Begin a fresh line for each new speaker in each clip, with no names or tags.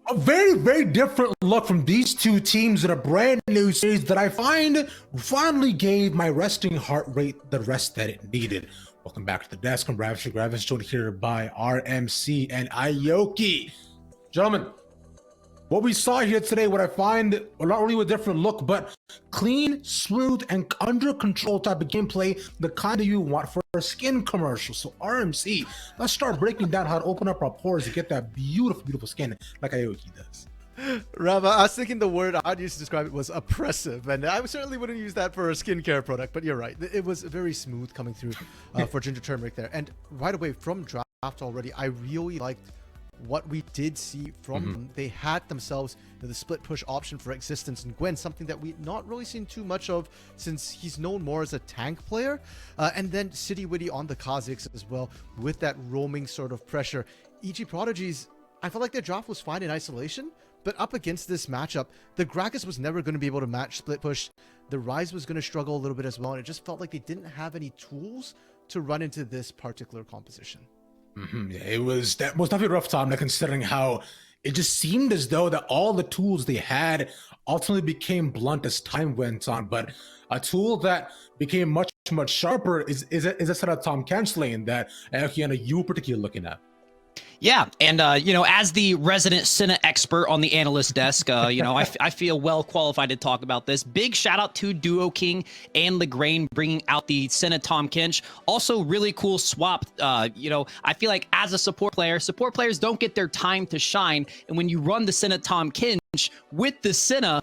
A very, very different look from these two teams in a brand new series that I find finally gave my resting heart rate the rest that it needed. Welcome back to the desk. I'm Ravish, joined here by RMC and Aoki. Gentlemen, what we saw here today, what I find not only a different look, but clean, smooth, and under control type of gameplay, the kind of you want for a skin commercial. So RMC, let's start breaking down how to open up our pores to get that beautiful, beautiful skin like Aoki does.
Rava, I was thinking the word I'd use to describe it was oppressive, and I certainly wouldn't use that for a skincare product, but you're right. It was very smooth coming through for Ginger Turmeric there. And right away from draft already, I really liked what we did see from them. They had themselves the split push option for Existence and Gwen, something that we've not really seen too much of since he's known more as a tank player. And then City Witty on the Kha'Zix as well with that roaming sort of pressure. EG Prodigies, I felt like their draft was fine in isolation, but up against this matchup, the Gragas was never going to be able to match split push. The Rise was going to struggle a little bit as well, and it just felt like they didn't have any tools to run into this particular composition.
Yeah, that was definitely a rough time, considering how it just seemed as though that all the tools they had ultimately became blunt as time went on. But a tool that became much sharper is a set of Tom Kench lane that you particularly looking at.
Yeah, and as the resident Senna expert on the analyst desk, I feel well qualified to talk about this. Big shout out to Duo King and Legrain bringing out the Senna Tom Kench. Also, really cool swap. I feel like as a support players don't get their time to shine, and when you run the Senna Tom Kench with the Senna,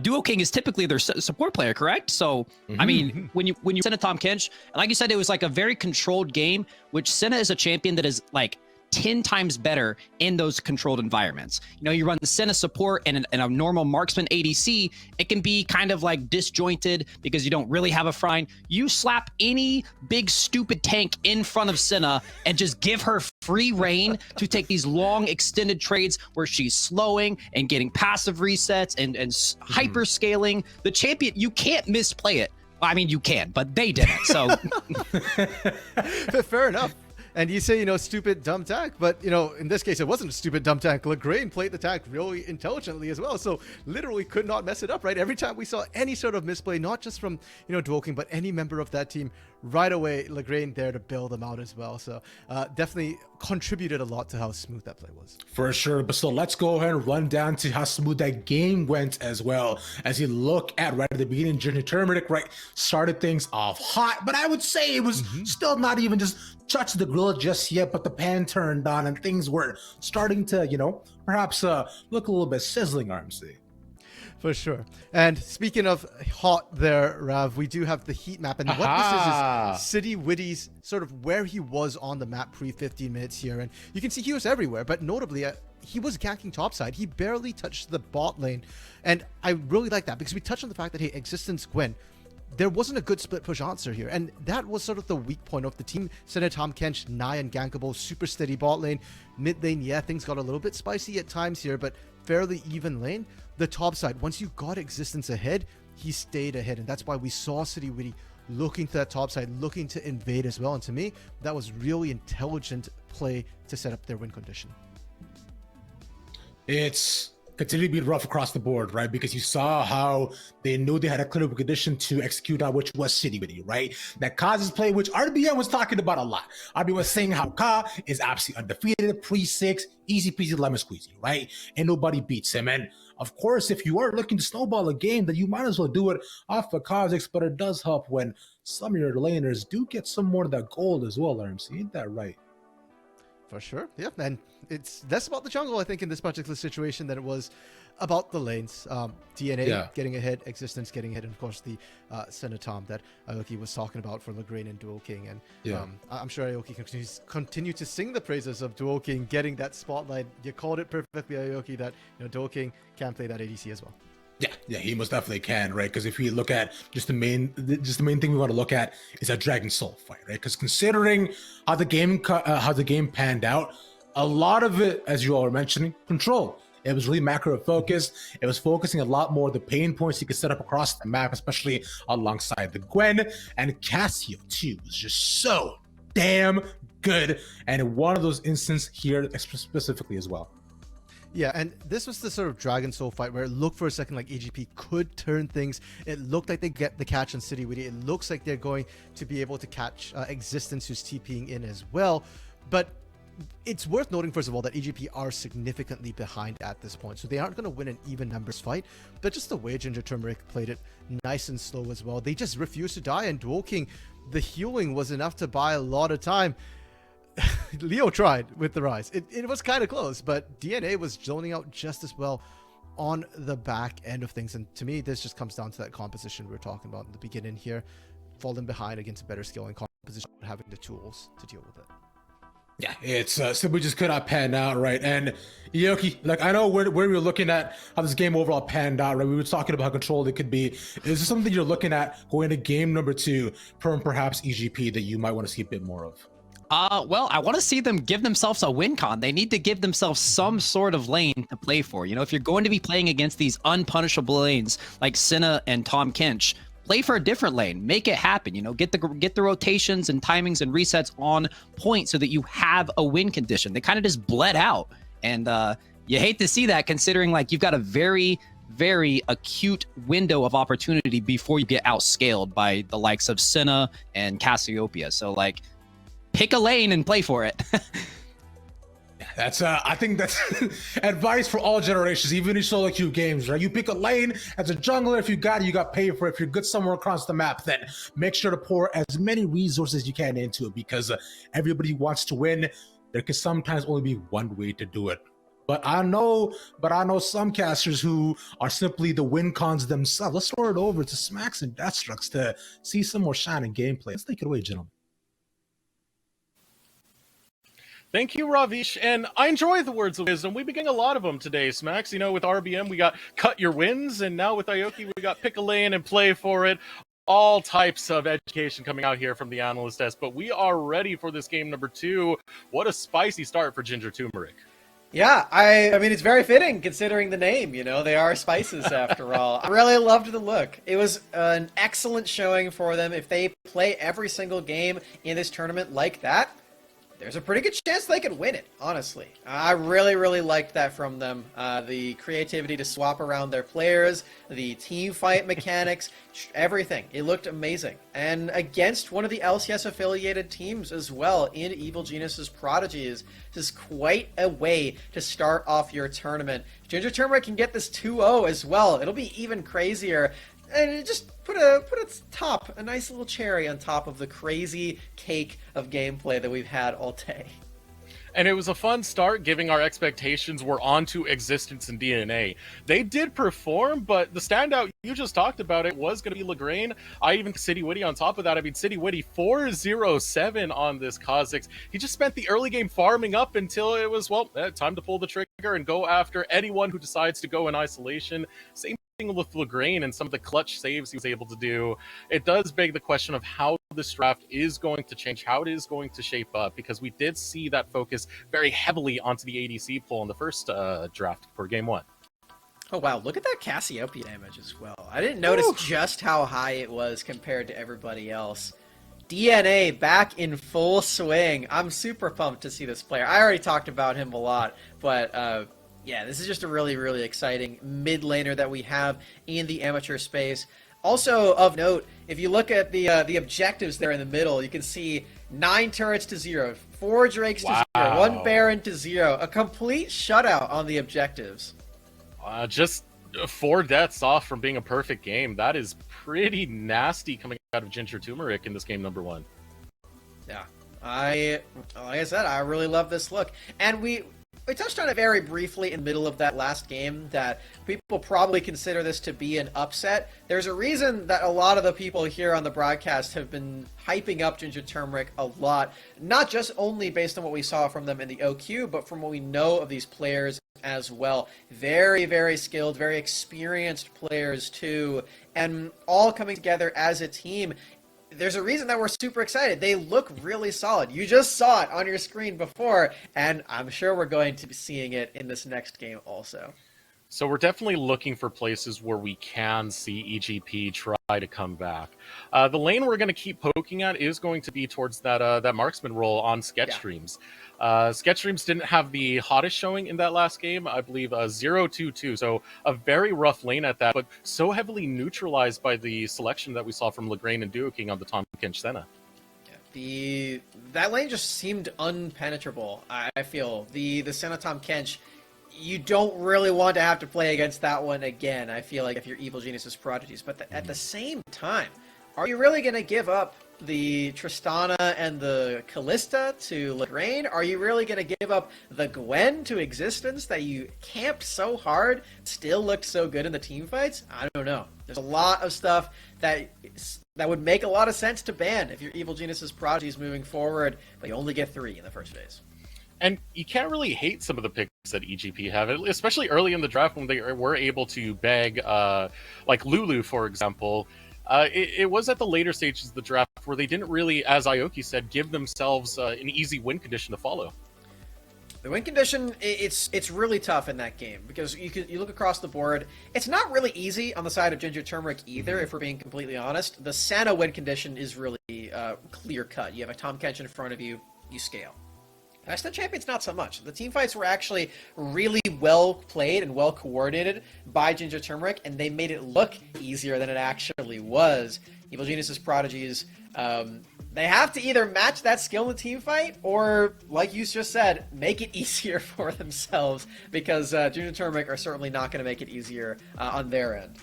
Duo King is typically their support player, correct? So, I mean, when you Senna Tom Kench, like you said, it was like a very controlled game, which Senna is a champion that is like 10 times better in those controlled environments. You run the Senna support and a normal marksman ADC, it can be kind of like disjointed because you don't really have a front. You slap any big stupid tank in front of Senna and just give her free reign to take these long extended trades where she's slowing and getting passive resets and hyper scaling. The champion, you can't misplay it. I mean, you can, but they didn't. So
fair enough. And you say, stupid, dumb tank, but, in this case, it wasn't a stupid, dumb tank. Legrain played the tank really intelligently as well, so literally could not mess it up, right? Every time we saw any sort of misplay, not just from, Duo King, but any member of that team, right away, Legrain there to bail them out as well. So definitely contributed a lot to how smooth that play was.
For sure. But so let's go ahead and run down to how smooth that game went as well. As you look at right at the beginning, Ginger Turmeric, right, started things off hot, but I would say it was still not even just touch the grill just yet, but the pan turned on and things were starting to, perhaps look a little bit sizzling, RMC.
For sure. And speaking of hot there, Rav, we do have the heat map. And what this is City Witty's sort of where he was on the map pre-15 minutes here. And you can see he was everywhere, but notably, he was ganking topside. He barely touched the bot lane. And I really like that because we touched on the fact that, hey, Existence Gwen, there wasn't a good split push answer here, and that was sort of the weak point of the team. Senna Tom Kench, Nai and gankable, super steady bot lane. Mid lane, yeah, things got a little bit spicy at times here, but fairly even lane. The top side, once you got Existence ahead, he stayed ahead, and that's why we saw City Witty looking to that top side, looking to invade as well. And to me, that was really intelligent play to set up their win condition.
It's continue to be rough across the board, right? Because you saw how they knew they had a clear condition to execute on, which was City Witty, right? That Kha'Zix play, which RBN was talking about a lot. RBN was saying how Ka is absolutely undefeated, pre-6, easy peasy lemon squeezy, right? And nobody beats him. And of course, if you are looking to snowball a game, then you might as well do it off of Kha'Zix, but it does help when some of your laners do get some more of that gold as well, RMC. Ain't that right?
For sure. Yeah, and it's less about the jungle, I think, in this particular situation than it was about the lanes. DNA getting ahead, Existence getting ahead, and of course the Senna Tom that Aoki was talking about for Legrain and Duo King. And I'm sure Aoki can continue to sing the praises of Duo King getting that spotlight. You called it perfectly, Aoki, that Duo King can play that ADC as well.
Yeah, he most definitely can, right? Because if we look at just the main thing we want to look at is that Dragon Soul fight, right? Because considering how the game panned out, a lot of it, as you all were mentioning, control. It was really macro focused. It was focusing a lot more the pain points you could set up across the map, especially alongside the Gwen. And Cassio too was just so damn good. And in one of those instances here specifically as well.
Yeah, and this was the sort of Dragon Soul fight where it looked for a second like AGP could turn things. It looked like they get the catch on City Witty. It looks like they're going to be able to catch Existence, who's TPing in as well. But it's worth noting, first of all, that AGP are significantly behind at this point. So they aren't going to win an even numbers fight. But just the way Ginger Turmeric played it, nice and slow as well. They just refused to die. And Dual King, the healing was enough to buy a lot of time. Leo tried with the Rise. It was kind of close, but DNA was zoning out just as well on the back end of things. And to me, this just comes down to that composition we were talking about in the beginning here. Falling behind against a better scaling composition, having the tools to deal with it.
Yeah, it's simply just could not pan out, right? And Yoki, like, I know where we were looking at how this game overall panned out, right? We were talking about how controlled it could be. Is this something you're looking at going to game number 2 from perhaps EGP that you might want to see a bit more of?
Well, I want to see them give themselves a win con. They need to give themselves some sort of lane to play for. You know, if you're going to be playing against these unpunishable lanes like Senna and Tom Kinch, play for a different lane. Make it happen. You know, get the rotations and timings and resets on point so that you have a win condition. They kind of just bled out, and you hate to see that, considering like you've got a very, very acute window of opportunity before you get outscaled by the likes of Senna and Cassiopeia. So like, pick a lane and play for it.
That's I think that's advice for all generations, even in solo queue games, right? You pick a lane as a jungler. If you got it, you got paid for it. If you're good somewhere across the map, then make sure to pour as many resources as you can into it, because everybody wants to win. There can sometimes only be one way to do it. But I know some casters who are simply the win cons themselves. Let's throw it over to Smacks and Deathstrux to see some more shining gameplay. Let's take it away, gentlemen.
Thank you, Ravish, and I enjoy the words of wisdom. We've been getting a lot of them today, Smacks. You know, with RBM, we got cut your wins, and now with Aoki, we got pick a lane and play for it. All types of education coming out here from the analyst desk, but we are ready for this game number 2. What a spicy start for Ginger Turmeric.
Yeah, I mean, it's very fitting considering the name, you know, they are spices after all. I really loved the look. It was an excellent showing for them. If they play every single game in this tournament like that, there's a pretty good chance they could win it, honestly. I really, really liked that from them. The creativity to swap around their players, the team fight mechanics, everything. It looked amazing. And against one of the LCS-affiliated teams as well, in Evil Genius's Prodigies, this is quite a way to start off your tournament. Ginger Turmeric can get this 2-0 as well. It'll be even crazier. And it just put a nice little cherry on top of the crazy cake of gameplay that we've had all day.
And it was a fun start, given our expectations were onto Existence and DNA. They did perform, but the standout you just talked about, it was going to be Lagrange. I even City Witty on top of that. I mean, City Witty 407 on this Kha'Zix. He just spent the early game farming up until it was, well, time to pull the trigger and go after anyone who decides to go in isolation. Same with Lagrange and some of the clutch saves he was able to do. It does beg the question of how this draft is going to change, how it is going to shape up, because we did see that focus very heavily onto the ADC pool in the first draft for game 1.
Oh wow, look at that Cassiopeia damage as well. I didn't notice just how high it was compared to everybody else. DNA back in full swing. I'm super pumped to see this player. I already talked about him a lot, but yeah, this is just a really, really exciting mid laner that we have in the amateur space. Also of note, if you look at the objectives there in the middle, you can see 9 turrets to 0, 4 drakes to 0, 1 baron to 0, a complete shutout on the objectives.
Just 4 deaths off from being a perfect game. That is pretty nasty coming out of Ginger Turmeric in this game number 1.
Yeah, like I said, I really love this look, and we touched on it very briefly in the middle of that last game, that people probably consider this to be an upset. There's a reason that a lot of the people here on the broadcast have been hyping up Ginger Turmeric a lot, not just only based on what we saw from them in the OQ, but from what we know of these players as well. Very, very skilled, very experienced players too, and all coming together as a team. There's a reason that we're super excited. They look really solid. You just saw it on your screen before, and I'm sure we're going to be seeing it in this next game also.
So we're definitely looking for places where we can see EGP try to come back. The lane we're going to keep poking at is going to be towards that marksman role on sketch streams. Sketch streams didn't have the hottest showing in that last game, I believe 0-2-2. So a very rough lane at that, but so heavily neutralized by the selection that we saw from Lagrange and Duo King on the Tom Kench Senna.
That lane just seemed unpenetrable. I feel the Senna Tom Kench. You don't really want to have to play against that one again, I feel like, if you're Evil Genius's Prodigies. But at the same time, are you really going to give up the Tristana and the Callista to Lagrange? Are you really going to give up the Gwen to Existence that you camped so hard, still looked so good in the team fights? I don't know. There's a lot of stuff that would make a lot of sense to ban if you're Evil Genius's Prodigies moving forward, but you only get 3 in the first phase.
And you can't really hate some of the picks that EGP have, especially early in the draft when they were able to bag, like Lulu, for example. It was at the later stages of the draft where they didn't really, as Aoki said, give themselves an easy win condition to follow.
The win condition, it's really tough in that game because you look across the board. It's not really easy on the side of Ginger Turmeric either, if we're being completely honest. The Senna win condition is really clear cut. You have a Tom Kench in front of you, you scale. Rest of the champions, not so much. The team fights were actually really well played and well coordinated by Ginger Turmeric, and they made it look easier than it actually was. Evil Genius's Prodigies, they have to either match that skill in the team fight, or, like you just said, make it easier for themselves, because Ginger Turmeric are certainly not going to make it easier on their end.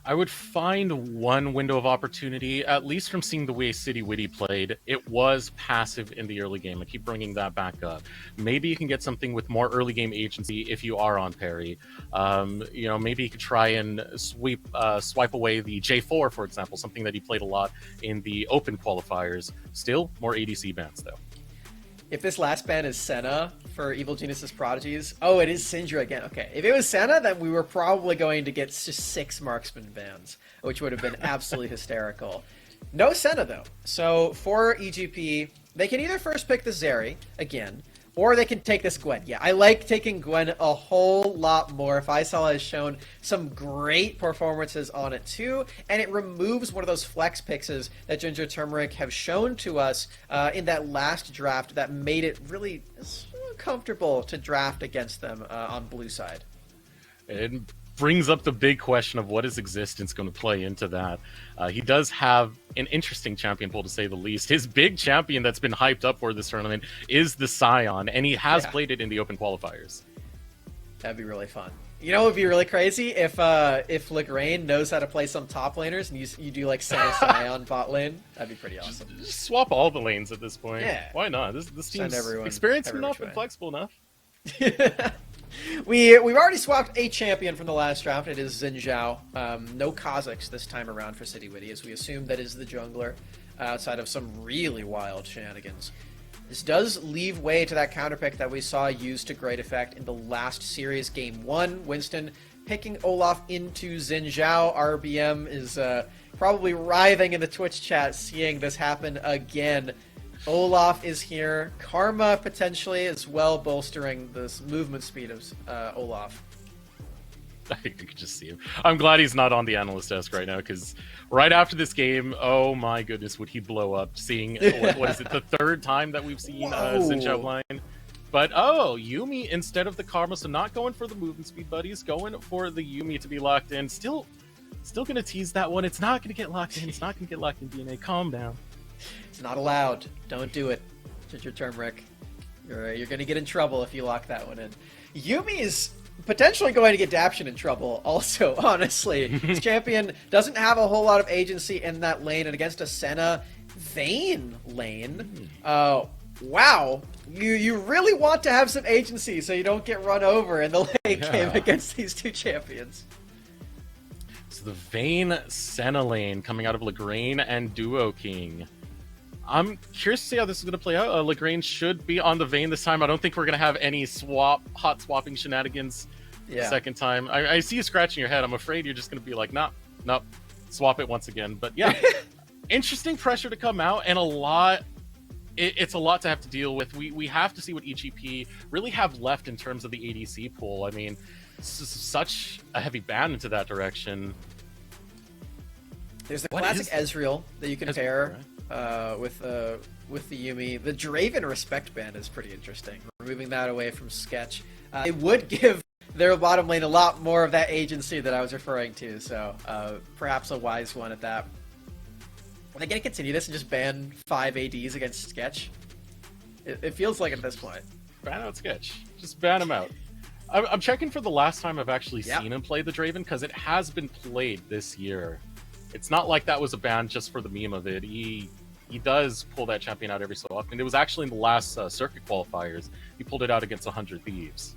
I would find one window of opportunity, at least from seeing the way City Witty played. It was passive in the early game. I keep bringing that back up. Maybe you can get something with more early game agency if you are on parry. Maybe you could try and swipe away the J4, for example, something that he played a lot in the open qualifiers. Still, more ADC bans, though.
If this last ban is Senna for Evil Genius's Prodigies, oh, it is Syndra again. Okay, if it was Senna, then we were probably going to get just 6 marksman bans, which would have been absolutely hysterical. No Senna, though. So for EGP, they can either first pick the Zeri, again, or they can take this Gwen. Yeah, I like taking Gwen a whole lot more. Faisal has shown some great performances on it too, and it removes one of those flex picks that Ginger Turmeric have shown to us in that last draft that made it really comfortable to draft against them on blue side.
It brings up the big question of what is Existence going to play into that. He does have an interesting champion pool, to say the least. His big champion that's been hyped up for this tournament is the Scion, and he has played it in the open qualifiers.
That'd be really fun. You know what would be really crazy? If Lagrange knows how to play some top laners and you do like Senna Scion bot lane? That'd be pretty awesome.
Just swap all the lanes at this point.
Yeah.
Why not? This team's experienced enough and flexible enough.
We've already swapped a champion from the last draft. It is Xin Zhao. No Kazakhs this time around for City Witty, as we assume that is the jungler, outside of some really wild shenanigans. This does leave way to that counterpick that we saw used to great effect in the last series, Game 1. Winston picking Olaf into Xin Zhao. RBM is probably writhing in the Twitch chat seeing this happen again. Olaf is here. Karma potentially as well, bolstering this movement speed of Olaf.
I could just see him. I'm glad he's not on the analyst desk right now, because right after this game, oh my goodness, would he blow up seeing, what is it, the 3rd time that we've seen Xin Zhao blind? But, Yuumi instead of the Karma, so not going for the movement speed buddies, going for the Yuumi to be locked in. Still going to tease that one. It's not going to get locked in. It's not going to get locked in DNA. Calm down.
It's not allowed. Don't do it, Ginger Turmeric. You're going to get in trouble if you lock that one in. Yuumi is potentially going to get Daption in trouble also, honestly. This champion doesn't have a whole lot of agency in that lane, and against a Senna Vayne lane, wow, you really want to have some agency so you don't get run over in the late game against these two champions.
So the Vayne Senna lane coming out of Lagrange and Duo King. I'm curious to see how this is going to play out. Lagrange should be on the Vayne this time. I don't think we're going to have any hot swapping shenanigans the second time. I see you scratching your head. I'm afraid you're just going to be like, nope, swap it once again. But yeah, interesting pressure to come out, and a lot it's a lot to have to deal with. We have to see what EGP really have left in terms of the ADC pool. I mean, such a heavy ban into that direction.
There's the classic Ezreal that you can pair with the Yuumi. The Draven Respect ban is pretty interesting. Removing that away from Sketch, it would give their bottom lane a lot more of that agency that I was referring to. So perhaps a wise one at that. Are they going to continue this and just ban 5 ADs against Sketch? It feels like at this point.
Ban out Sketch. Just ban him out. I'm checking for the last time I've actually seen him play the Draven, because it has been played this year. It's not like that was a ban just for the meme of it. He does pull that champion out every so often. It was actually in the last circuit qualifiers. He pulled it out against 100 Thieves.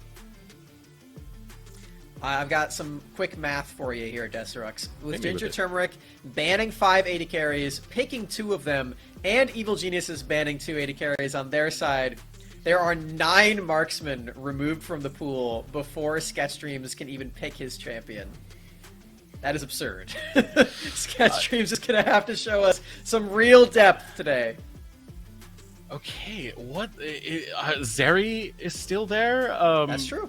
I've got some quick math for you here, Deserux. With Ginger Turmeric banning 5 AD carries, picking 2 of them, and Evil Geniuses banning 2 AD carries on their side, there are 9 marksmen removed from the pool before Sketchstreams can even pick his champion. That is absurd. Sketchstreams is going to have to show us some real depth today.
Okay, what? Zeri is still there?
That's true.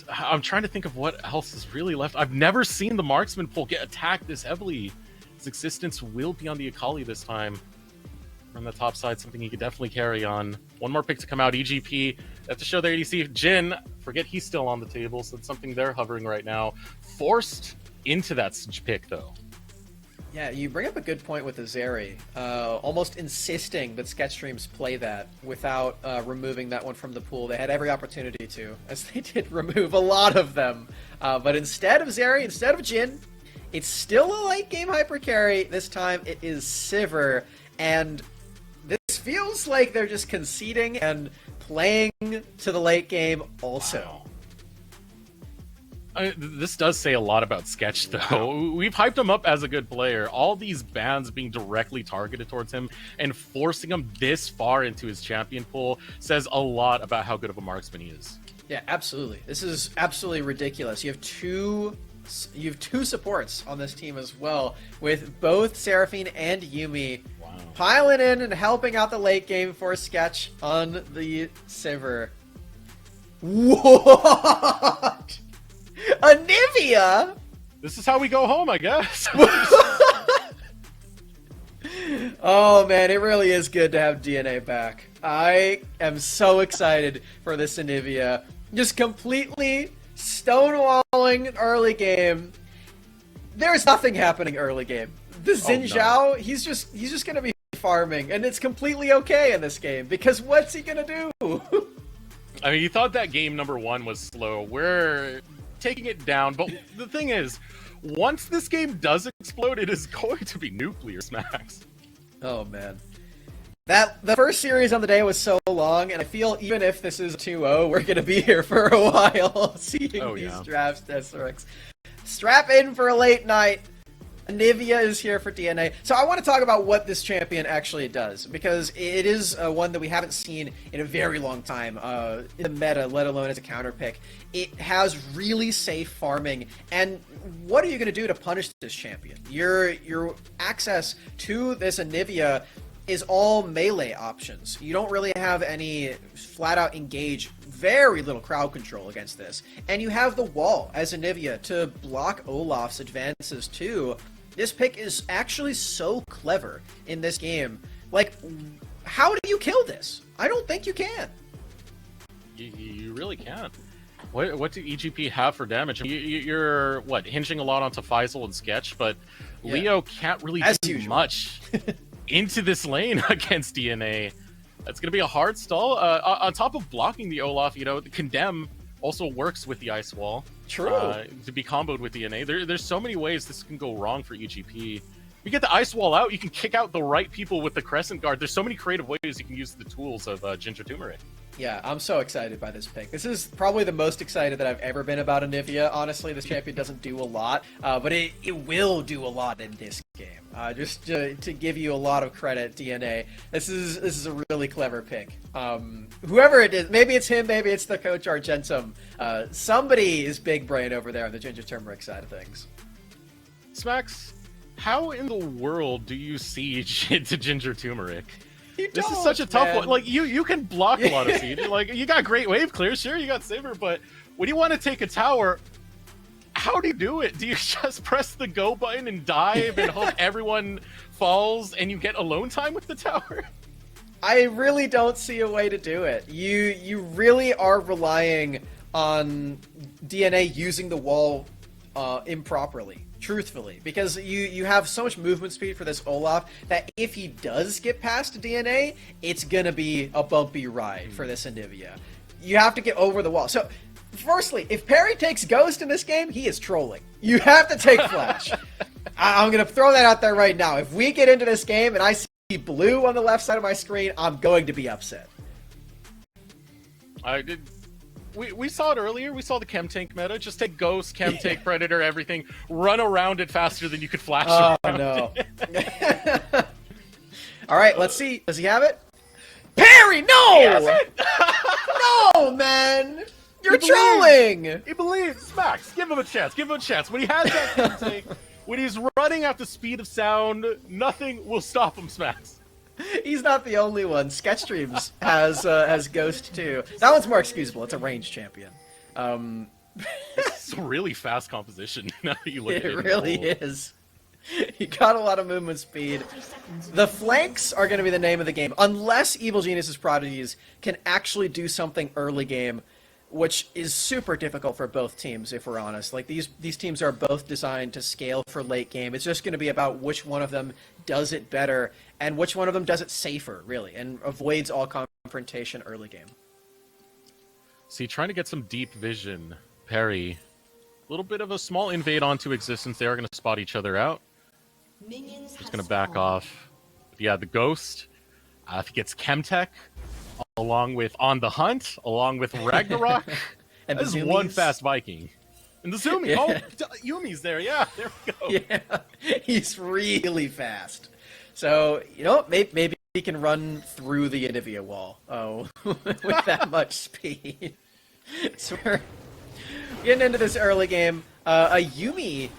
I'm trying to think of what else is really left. I've never seen the marksman pool get attacked this heavily. His existence will be on the Akali this time. On the top side, something he could definitely carry on. One more pick to come out. EGP, they have to show their ADC. Jin, forget he's still on the table, so it's something they're hovering right now. Forced into that pick, though.
Yeah, you bring up a good point with the Zeri. Almost insisting that Sketchstreams play that without removing that one from the pool. They had every opportunity to, as they did remove a lot of them. But instead of Zeri, instead of Jin, it's still a late game hyper carry. This time it is Sivir, and this feels like they're just conceding and playing to the late game also.
Wow. This does say a lot about Sketch, though. We've hyped him up as a good player. All these bans being directly targeted towards him and forcing him this far into his champion pool says a lot about how good of a marksman he is.
Yeah, absolutely. This is absolutely ridiculous. You have two supports on this team as well, with both Seraphine and Yuumi piling in and helping out the late game for Sketch on the Sivir. What? Anivia?
This is how we go home, I guess.
Oh man, it really is good to have DNA back. I am so excited for this Anivia. Just completely stonewalling early game. There's nothing happening early game. The Xin Zhao, he's just gonna be farming, and it's completely okay in this game, because what's he gonna do?
I mean, you thought that game number 1 was slow. We're taking it down, but the thing is, once this game does explode, it is going to be nuclear smacks.
Oh man. The first series on the day was so long, and I feel even if this is 2-0, we're gonna be here for a while seeing these drafts, Deserix. Strap in for a late night. Anivia is here for DNA. So I want to talk about what this champion actually does, because it is one that we haven't seen in a very long time in the meta, let alone as a counter pick. It has really safe farming, and what are you going to do to punish this champion? Your access to this Anivia is all melee options. You don't really have any flat-out engage, very little crowd control against this. And you have the wall as Anivia to block Olaf's advances too. This pick is actually so clever in this game. Like, how do you kill this? I don't think you can.
You really can't. What do EGP have for damage? You're, what, hinging a lot onto Faisal and Sketch, but Leo can't really do much into this lane against DNA. That's going to be a hard stall. On top of blocking the Olaf, you know, the Condemn also works with the Ice Wall.
True.
To be comboed with DNA. There's so many ways this can go wrong for EGP. If you get the Ice Wall out, you can kick out the right people with the Crescent Guard. There's so many creative ways you can use the tools of Ginger Turmeric.
Yeah, I'm so excited by this pick. This is probably the most excited that I've ever been about Anivia. Honestly, this champion doesn't do a lot, but it will do a lot in this game. Just to give you a lot of credit, DNA. This is a really clever pick. Whoever it is, maybe it's him, maybe it's the coach Argentum. Somebody is big brain over there on the Ginger Turmeric side of things.
Smacks, How in the world do you siege into Ginger Turmeric? This is
don't,
such a tough
man.
one. Like, you can block a lot of siege. Like, you got great wave clear, sure, you got Saber, but when you want to take a tower, how do you do it? Do you just press the go button and dive and hope everyone falls and you get alone time with the tower?
I really don't see a way to do it. You really are relying on DNA using the wall improperly, truthfully, because you have so much movement speed for this Olaf that if he does get past DNA, it's gonna be a bumpy ride for this Anivia. You have to get over the wall. So, firstly, if Perry takes Ghost in this game, he is trolling. You have to take Flash. I'm gonna throw that out there right now. If we get into this game and I see blue on the left side of my screen, I'm going to be upset.
We saw it earlier. We saw the chem tank meta. Just take Ghost, chem tank, Predator, everything. Run around it faster than you could flash.
Oh no! All right, let's see. Does he have it? Perry, no! No, man! You're trolling.
He believes. Max, give him a chance. Give him a chance. When he has that chem tank, when he's running at the speed of sound, nothing will stop him, Smacks.
He's not the only one. Sketchstreams has Ghost too. That one's more excusable. It's a range champion.
It's a really fast composition. Now that you look at it.
It really is. You got a lot of movement speed. The flanks are going to be the name of the game, unless Evil Genius's Prodigies can actually do something early game, which is super difficult for both teams, if we're honest. Like, these teams are both designed to scale for late game. It's just going to be about which one of them does it better, and which one of them does it safer, really, and avoids all confrontation early game.
See, trying to get some deep vision, Perry. A little bit of a small invade onto existence. They are going to spot each other out. Just going to back off. But yeah, the Ghost, if he gets Chemtech, along with On the Hunt, along with Ragnarok,
And
that is one fast Viking. And the Zumi,
Yeah.
oh, Yumi's there, yeah, there we go.
Yeah, he's really fast. So, you know, maybe he can run through the Anivia wall. Oh, with that much speed. So we're getting into this early game. A Yumi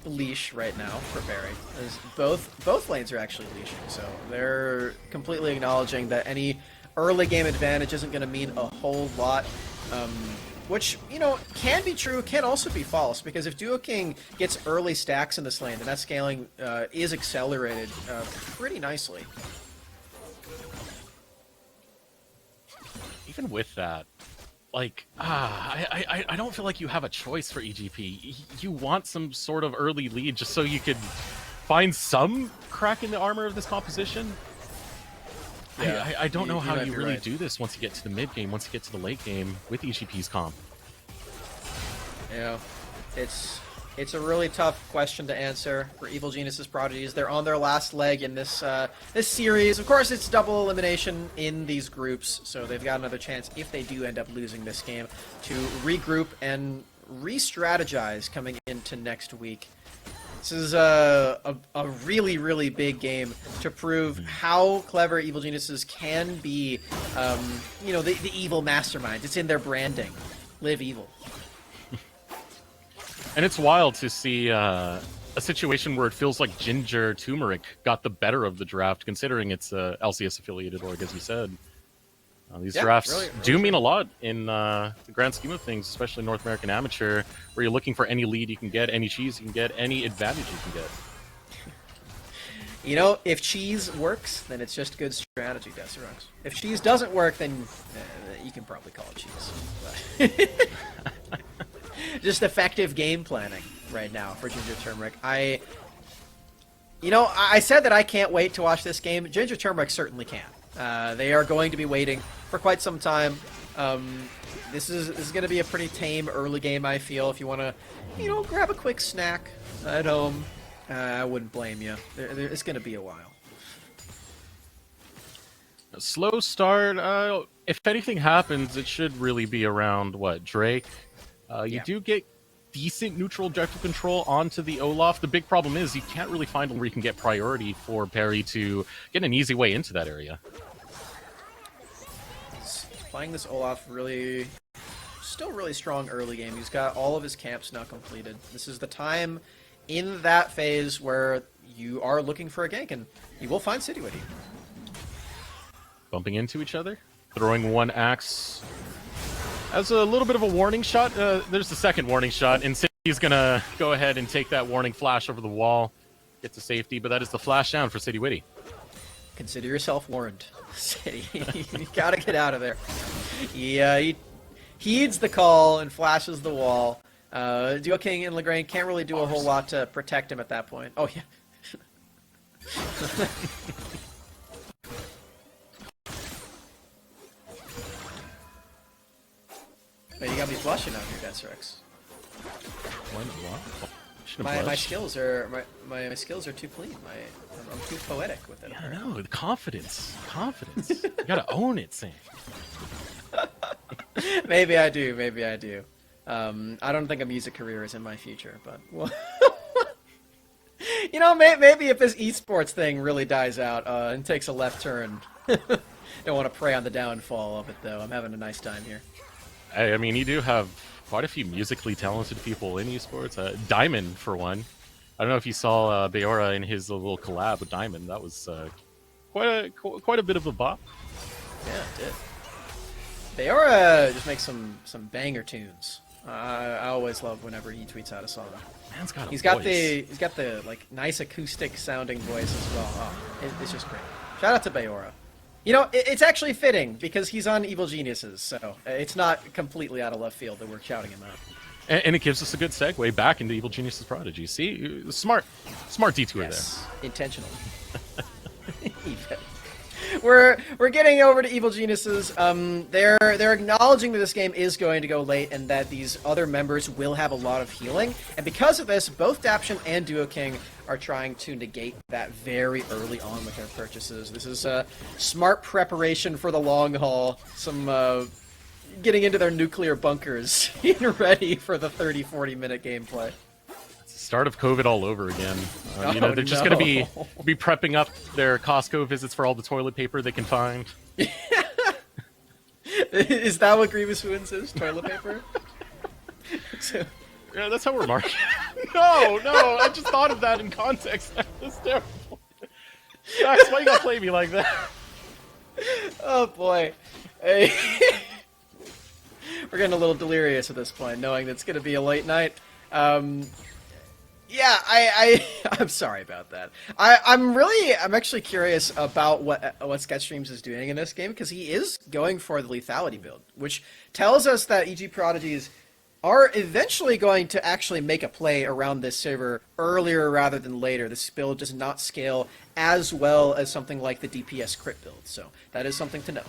leash right now for Barry. As both lanes are actually leashing, so they're completely acknowledging that any early game advantage isn't going to mean a whole lot. Which, you know, can be true, can also be false, because if Duo King gets early stacks in this lane, then that scaling is accelerated pretty nicely.
Even with that, like, I don't feel like you have a choice for EGP. You want some sort of early lead just so you could find some crack in the armor of this composition. Yeah, I don't know how you really do this once you get to the mid game, once you get to the late game with EGP's comp.
Yeah, it's a really tough question to answer for Evil Genius's Prodigies. They're on their last leg in this this series. Of course, it's double elimination in these groups, so they've got another chance if they do end up losing this game to regroup and re-strategize coming into next week. This is a really, really big game to prove how clever Evil Geniuses can be, you know, the evil masterminds. It's in their branding. Live evil.
And it's wild to see a situation where it feels like Ginger Turmeric got the better of the draft, considering it's a LCS-affiliated org, as you said. These drafts really do mean a lot in the grand scheme of things, especially North American Amateur, where you're looking for any lead you can get, any cheese you can get, any advantage you can get.
You know, if cheese works, then it's just good strategy, Desirux. If cheese doesn't work, then you can probably call it cheese. Just effective game planning right now for Ginger Turmeric. You know, I said that I can't wait to watch this game. Ginger Turmeric certainly can. They are going to be waiting for quite some time. This is going to be a pretty tame early game, I feel. If you want to, you know, grab a quick snack at home, I wouldn't blame you. It's going to be a while.
A slow start. If anything happens, it should really be around, what, Drake? You do get decent neutral objective control onto the Olaf. The big problem is you can't really find where you can get priority for Perry to get an easy way into that area.
Playing this Olaf still really strong early game. He's got all of his camps now completed. This is the time in that phase where you are looking for a gank, and you will find City Witty.
Bumping into each other, throwing one axe as a little bit of a warning shot. There's the second warning shot, and City's gonna go ahead and take that warning flash over the wall, get to safety, but that is the flash down for City Witty.
Consider yourself warned, City. You gotta get out of there. He heeds the call and flashes the wall. Duo King and Lagrange can't really do a whole lot to protect him at that point. Oh, yeah. Hey, you gotta be blushing out here, Desrex. My skills are my skills are too clean. I'm too poetic with it.
I know, the confidence. You gotta own it, Sam.
Maybe I do. I don't think a music career is in my future, but well, you know, maybe if this esports thing really dies out and takes a left turn. Don't want to prey on the downfall of it, though. I'm having a nice time here.
I mean, you do have quite a few musically talented people in esports. Diamond, for one. I don't know if you saw Beora in his little collab with Diamond. That was quite a bit of a bop.
Yeah, it did. Beora just makes some banger tunes. I always love whenever he tweets out a song.
Man's got a
He's
voice.
got the like nice acoustic sounding voice as well. Oh, it's just great. Shout out to Beora. You know, it's actually fitting because he's on Evil Geniuses, so it's not completely out of left field that we're shouting him out.
And it gives us a good segue back into Evil Geniuses Prodigy. See, smart detour
yes, intentional. We're getting over to Evil Geniuses. They're acknowledging that this game is going to go late and that these other members will have a lot of healing. And because of this, both Daption and Duo King are trying to negate that very early on with their purchases. This is a smart preparation for the long haul. Some getting into their nuclear bunkers, getting ready for the 30-40 minute gameplay.
Start of COVID all over again. You know, they're just going to be prepping up their Costco visits for all the toilet paper they can find.
Is that what Grievous Wounds is? Toilet paper?
Yeah, that's how we're marking. No, I just thought of that in context. That's terrible. Max, why you gotta play me like that?
Oh boy. Hey. We're getting a little delirious at this point, knowing that it's going to be a late night. Yeah, I'm sorry about that. I'm actually curious about what Sketchstreams is doing in this game, because he is going for the lethality build, which tells us that EG Prodigies are eventually going to actually make a play around this server earlier rather than later. This build does not scale as well as something like the DPS crit build, so that is something to know.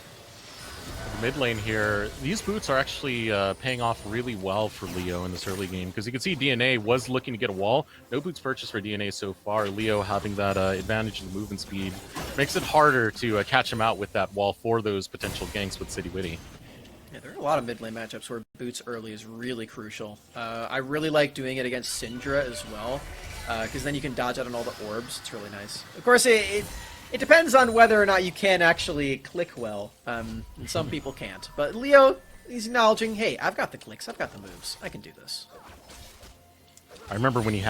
Mid lane here, these boots are actually paying off really well for Leo in this early game, because you can see DNA was looking to get a wall. No boots purchased for DNA so far. Leo having that advantage in movement speed makes it harder to catch him out with that wall for those potential ganks with City Witty.
Yeah, there are a lot of mid lane matchups where boots early is really crucial. I really like doing it against Syndra as well, because then you can dodge out on all the orbs. It's really nice. Of course, it depends on whether or not you can actually click well, and some people can't. But Leo, he's acknowledging, hey, I've got the clicks, I've got the moves, I can do this.
I remember when you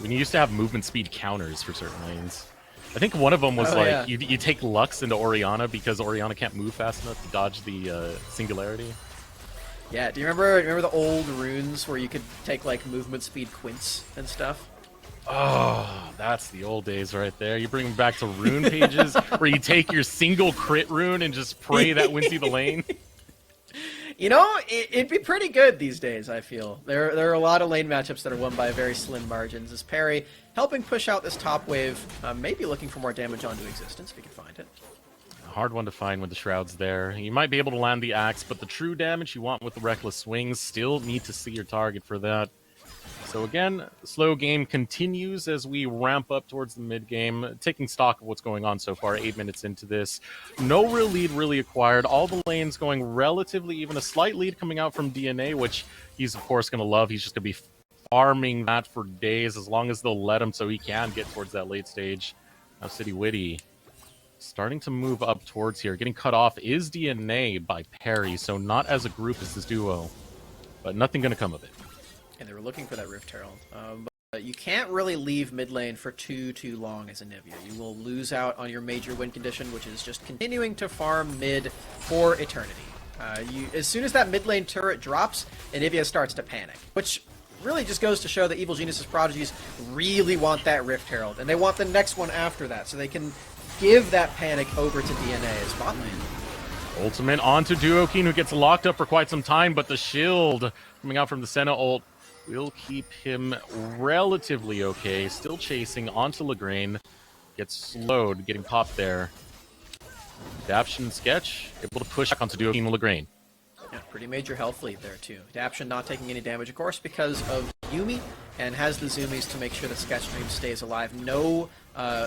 used to have movement speed counters for certain lanes. I think one of them was
yeah.
you take Lux into Orianna because Orianna can't move fast enough to dodge the Singularity.
Yeah, do you remember the old runes where you could take like movement speed quints and stuff?
Oh, that's the old days right there. You bring them back to rune pages where you take your single crit rune and just pray that wins you the lane.
You know, it'd be pretty good these days, I feel. There are a lot of lane matchups that are won by very slim margins. As Parry helping push out this top wave, maybe looking for more damage onto Existence if we can find it.
A hard one to find with the Shroud's there. You might be able to land the axe, but the true damage you want with the Reckless Swings, still need to see your target for that. So again, slow game continues as we ramp up towards the mid-game, taking stock of what's going on so far, 8 minutes into this. No real lead really acquired. All the lanes going relatively even. A slight lead coming out from DNA, which he's, of course, going to love. He's just going to be farming that for days as long as they'll let him so he can get towards that late stage. Now City Witty starting to move up towards here. Getting cut off is DNA by Parry, so not as a group as this duo, but nothing going to come of it.
And they were looking for that Rift Herald. you can't really leave mid lane for too long as Anivia. You will lose out on your major win condition, which is just continuing to farm mid for eternity. As soon as that mid lane turret drops, Anivia starts to panic, which really just goes to show that Evil Genius's Prodigies really want that Rift Herald, and they want the next one after that, so they can give that panic over to DNA as bot lane.
Ultimate onto Duoking, who gets locked up for quite some time, but the shield coming out from the Senna ult will keep him relatively okay. Still chasing onto Lagrange. Gets slowed, getting popped there. Adaption and Sketch able to push back onto Duoking and Lagrange.
Yeah, pretty major health lead there too. Adaption not taking any damage, of course, because of Yuumi, and has the zoomies to make sure that Sketchstream stays alive. No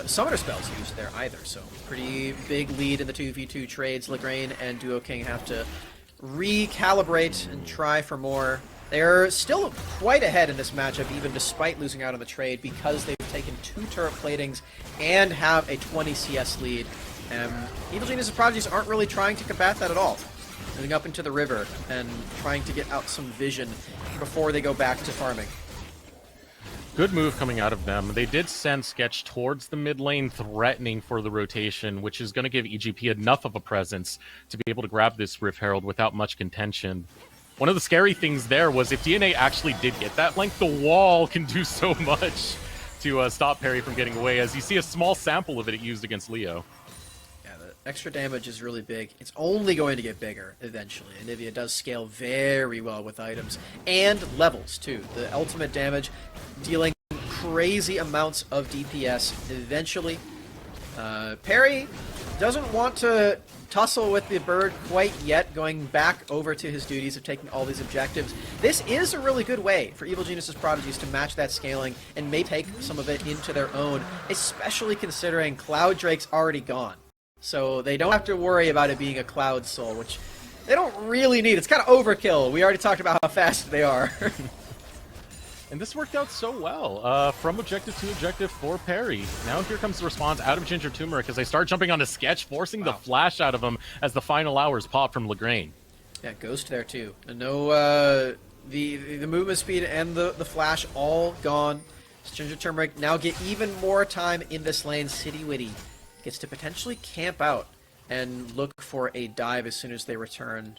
summoner spells used there either, so pretty big lead in the 2v2 trades. Lagrange and Duoking have to recalibrate and try for more. They're still quite ahead in this matchup, even despite losing out on the trade, because they've taken 2 turret platings and have a 20 CS lead. Evil Genius's Prodigies aren't really trying to combat that at all. Moving up into the river and trying to get out some vision before they go back to farming.
Good move coming out of them. They did send Sketch towards the mid lane, threatening for the rotation, which is going to give EGP enough of a presence to be able to grab this Rift Herald without much contention. One of the scary things there was if DNA actually did get that length, the wall can do so much to stop Perry from getting away, as you see a small sample of it used against Leo.
Yeah, the extra damage is really big. It's only going to get bigger eventually. Anivia does scale very well with items and levels too. The ultimate damage dealing crazy amounts of DPS eventually. Perry doesn't want to tussle with the bird quite yet, going back over to his duties of taking all these objectives. This is a really good way for Evil Genius's Prodigies to match that scaling and may take some of it into their own, especially considering Cloud Drake's already gone. So they don't have to worry about it being a Cloud Soul, which they don't really need. It's kind of overkill. We already talked about how fast they are.
And this worked out so well. From objective to objective for Perry. Now here comes the response out of Ginger Turmeric as they start jumping onto Sketch, forcing the flash out of him as the final hours pop from Lagrange.
Yeah, Ghost there too. And no, the movement speed and the flash all gone. Ginger Turmeric now get even more time in this lane. City Witty gets to potentially camp out and look for a dive as soon as they return.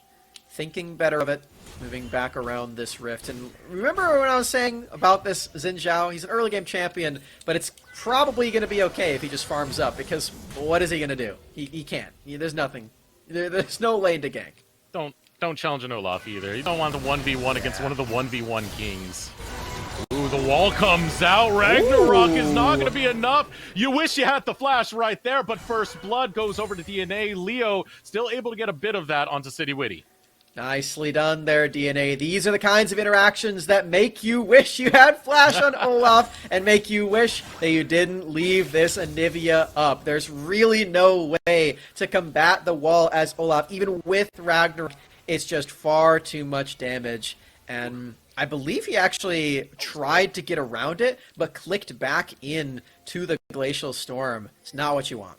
Thinking better of it, moving back around this rift. And remember when I was saying about this Xin Zhao? He's an early game champion, but it's probably going to be okay if he just farms up, because what is he going to do? He can't. There's nothing. There's no lane to gank.
Don't challenge an Olaf either. You don't want the 1v1 against one of the 1v1 kings. Ooh, the wall comes out. Ragnarok is not going to be enough. You wish you had the flash right there, but first blood goes over to DNA. Leo still able to get a bit of that onto City Witty.
Nicely done there, DNA. These are the kinds of interactions that make you wish you had flash on Olaf and make you wish that you didn't leave this Anivia up. There's really no way to combat the wall as Olaf, even with Ragnarok. It's just far too much damage. And I believe he actually tried to get around it, but clicked back in to the Glacial Storm. It's not what you want.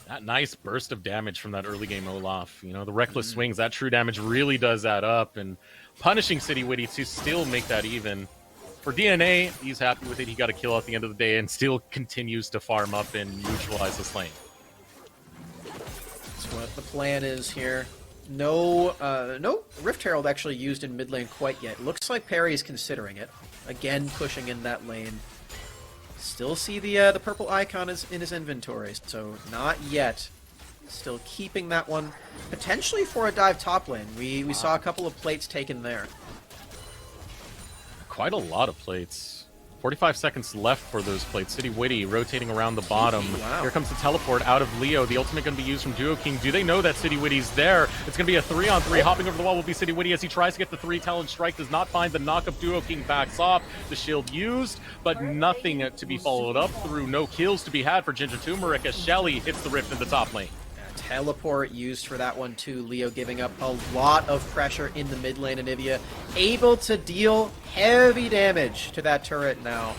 That nice burst of damage from that early game Olaf. You know, the reckless swings, that true damage really does add up, and punishing City Witty to still make that even. For DNA, he's happy with it. He got a kill at the end of the day and still continues to farm up and neutralize the lane.
That's what the plan is here. No Rift Herald actually used in mid lane quite yet. Looks like Perry's considering it. Again, pushing in that lane. Still see the purple icon is in his inventory, so not yet. Still keeping that one, potentially for a dive top lane. We saw a couple of plates taken there.
Quite a lot of plates. 45 seconds left for those plates. City Witty rotating around the bottom.
Wow.
Here comes the teleport out of Leo. The ultimate going to be used from Duoking. Do they know that City Witty's there? It's going to be a 3-on-3. Hopping over the wall will be City Witty as he tries to get the 3 talent strike. Does not find the knock-up. Duoking backs off. The shield used, but nothing to be followed up through. No kills to be had for Ginger Turmeric as Shelly hits the rift in the top lane.
Teleport used for that one too. Leo giving up a lot of pressure in the mid lane. Anivia able to deal heavy damage to that turret now.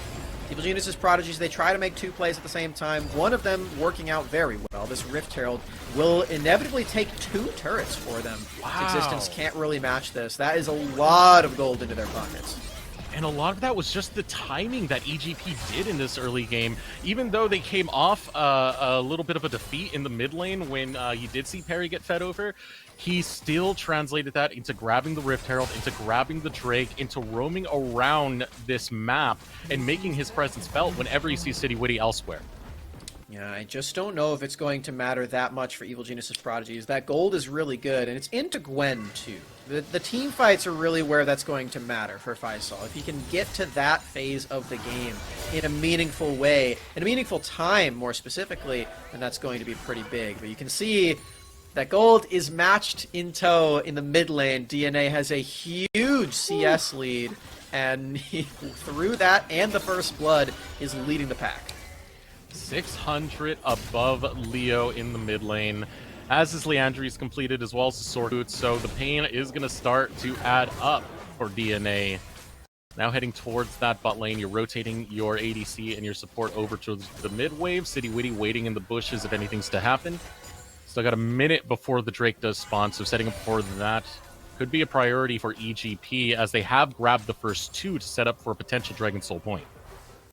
Evil Genius's Prodigies, they try to make 2 plays at the same time. One of them working out very well. This Rift Herald will inevitably take 2 turrets for them.
Wow.
Existence can't really match this. That is a lot of gold into their pockets.
And a lot of that was just the timing that EGP did in this early game. Even though they came off a little bit of a defeat in the mid lane when you did see Perry get fed over, he still translated that into grabbing the Rift Herald, into grabbing the Drake, into roaming around this map and making his presence felt whenever you see City Witty elsewhere.
Yeah, I just don't know if it's going to matter that much for Evil Genius's Prodigies. That gold is really good, and it's into Gwen, too. The team fights are really where that's going to matter for Faisal. If he can get to that phase of the game in a meaningful way, in a meaningful time, more specifically, then that's going to be pretty big. But you can see that gold is matched in tow in the mid lane. DNA has a huge CS lead, and he, through that and the first blood, is leading the pack.
600 above Leo in the mid lane, as is Leandri's completed, as well as the sword boots, so the pain is going to start to add up for DNA. Now heading towards that bot lane, you're rotating your ADC and your support over to the mid wave. City Witty waiting in the bushes if anything's to happen. Still got a minute before the Drake does spawn, so setting up for that could be a priority for EGP, as they have grabbed the first two to set up for a potential Dragon Soul point.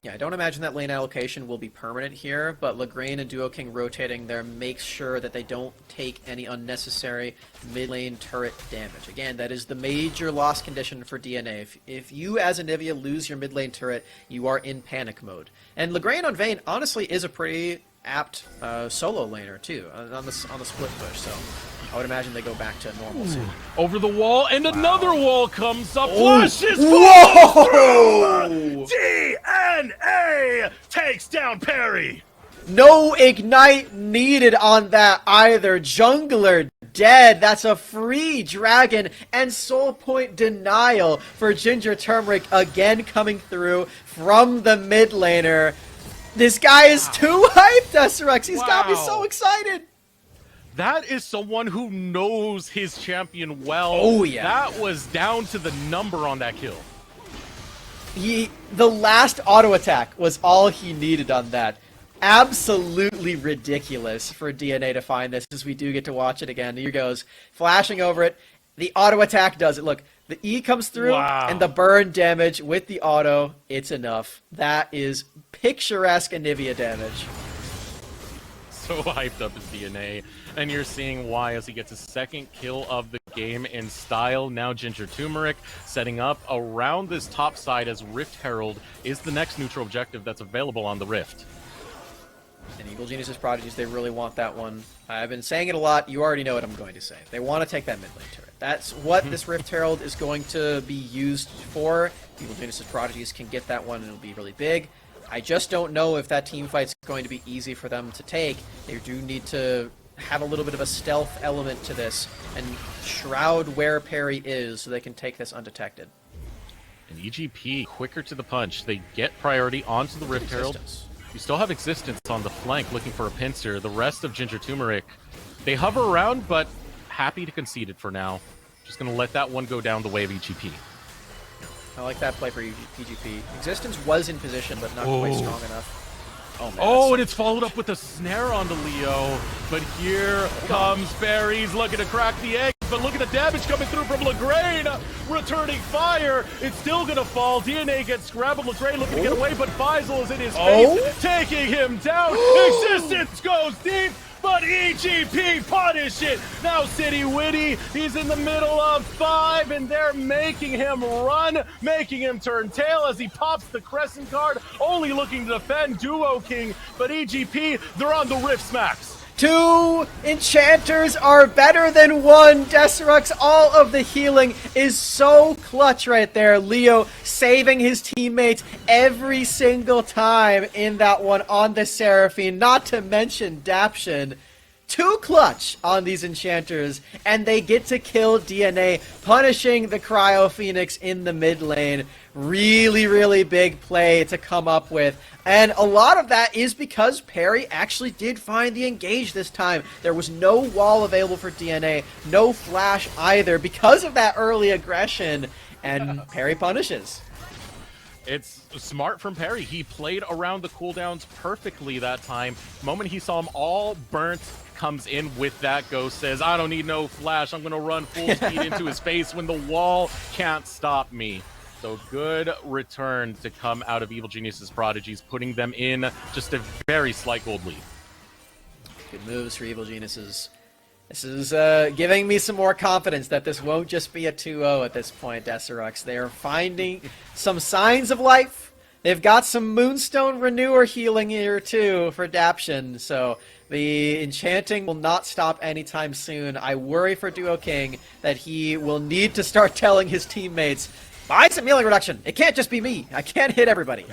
Yeah, I don't imagine that lane allocation will be permanent here, but Lagrange and Duo King rotating there makes sure that they don't take any unnecessary mid lane turret damage. Again, that is the major loss condition for DNA. If you as a Nivea lose your mid lane turret, you are in panic mode. And Lagrange on Vayne honestly is a pretty apt solo laner too on the split push, so I would imagine they go back to normal soon.
Over the wall, and another wall comes up.
Oh.
Flashes!
Whoa!
DNA takes down Perry.
No ignite needed on that either. Jungler dead. That's a free dragon and soul point denial for Ginger Turmeric again coming through from the mid laner. This guy is too hyped, Desrex. He's got me so excited.
That is someone who knows his champion well.
Oh, yeah.
That was down to the number on that kill.
The last auto attack was all he needed on that. Absolutely ridiculous for DNA to find this, as we do get to watch it again. Here goes, flashing over it. The auto attack does it. Look, the E comes through, and the burn damage with the auto, it's enough. That is picturesque Anivia damage.
So hyped up his DNA, and you're seeing why as he gets his second kill of the game in style. Now Ginger Turmeric setting up around this top side, as Rift Herald is the next neutral objective that's available on the Rift.
And Evil Genius's Prodigies, they really want that one. I've been saying it a lot. You already know what I'm going to say. They want to take that mid lane turret. That's what this Rift Herald is going to be used for. Evil Genius's Prodigies can get that one, and it'll be really big. I just don't know if that team fight's going to be easy for them to take. They do need to have a little bit of a stealth element to this and shroud where Perry is so they can take this undetected.
And EGP quicker to the punch. They get priority onto the Rift Herald. You still have Existence on the flank looking for a pincer. The rest of Ginger Turmeric, they hover around, but happy to concede it for now. Just going to let that one go down the way of EGP.
I like that play for EGP. Existence was in position, but not quite strong enough. Oh, man,
oh, and it's followed up with a snare onto Leo. But here comes Barry's looking to crack the egg. But look at the damage coming through from Lagrange. Returning fire. It's still going to fall. DNA gets scrambled. Lagrange looking to get away, but Faisal is in his face, taking him down. Existence goes deep. But EGP punish it. Now City Witty, he's in the middle of 5, and they're making him run, making him turn tail as he pops the Crescent card, only looking to defend Duo King. But EGP, they're on the Rift Smacks.
2 enchanters are better than 1. Desirux, all of the healing is so clutch right there. Leo saving his teammates every single time in that one on the Seraphine, not to mention Daption. 2 clutch on these enchanters, and they get to kill DNA, punishing the Cryo Phoenix in the mid lane. Really, really big play to come up with. And a lot of that is because Perry actually did find the engage this time. There was no wall available for DNA, no flash either, because of that early aggression, and Perry punishes.
It's smart from Perry. He played around the cooldowns perfectly that time. The moment he saw them all burnt, comes in with that ghost, says, I don't need no flash. I'm going to run full speed into his face when the wall can't stop me. So good return to come out of Evil Genius's Prodigies, putting them in just a very slight gold lead.
Good moves for Evil Geniuses. This is giving me some more confidence that this won't just be a 2-0 at this point, Desirux. They are finding some signs of life. They've got some Moonstone Renewer healing here, too, for Daption. So the enchanting will not stop anytime soon. I worry for Duo King that he will need to start telling his teammates, buy some healing reduction. It can't just be me. I can't hit everybody.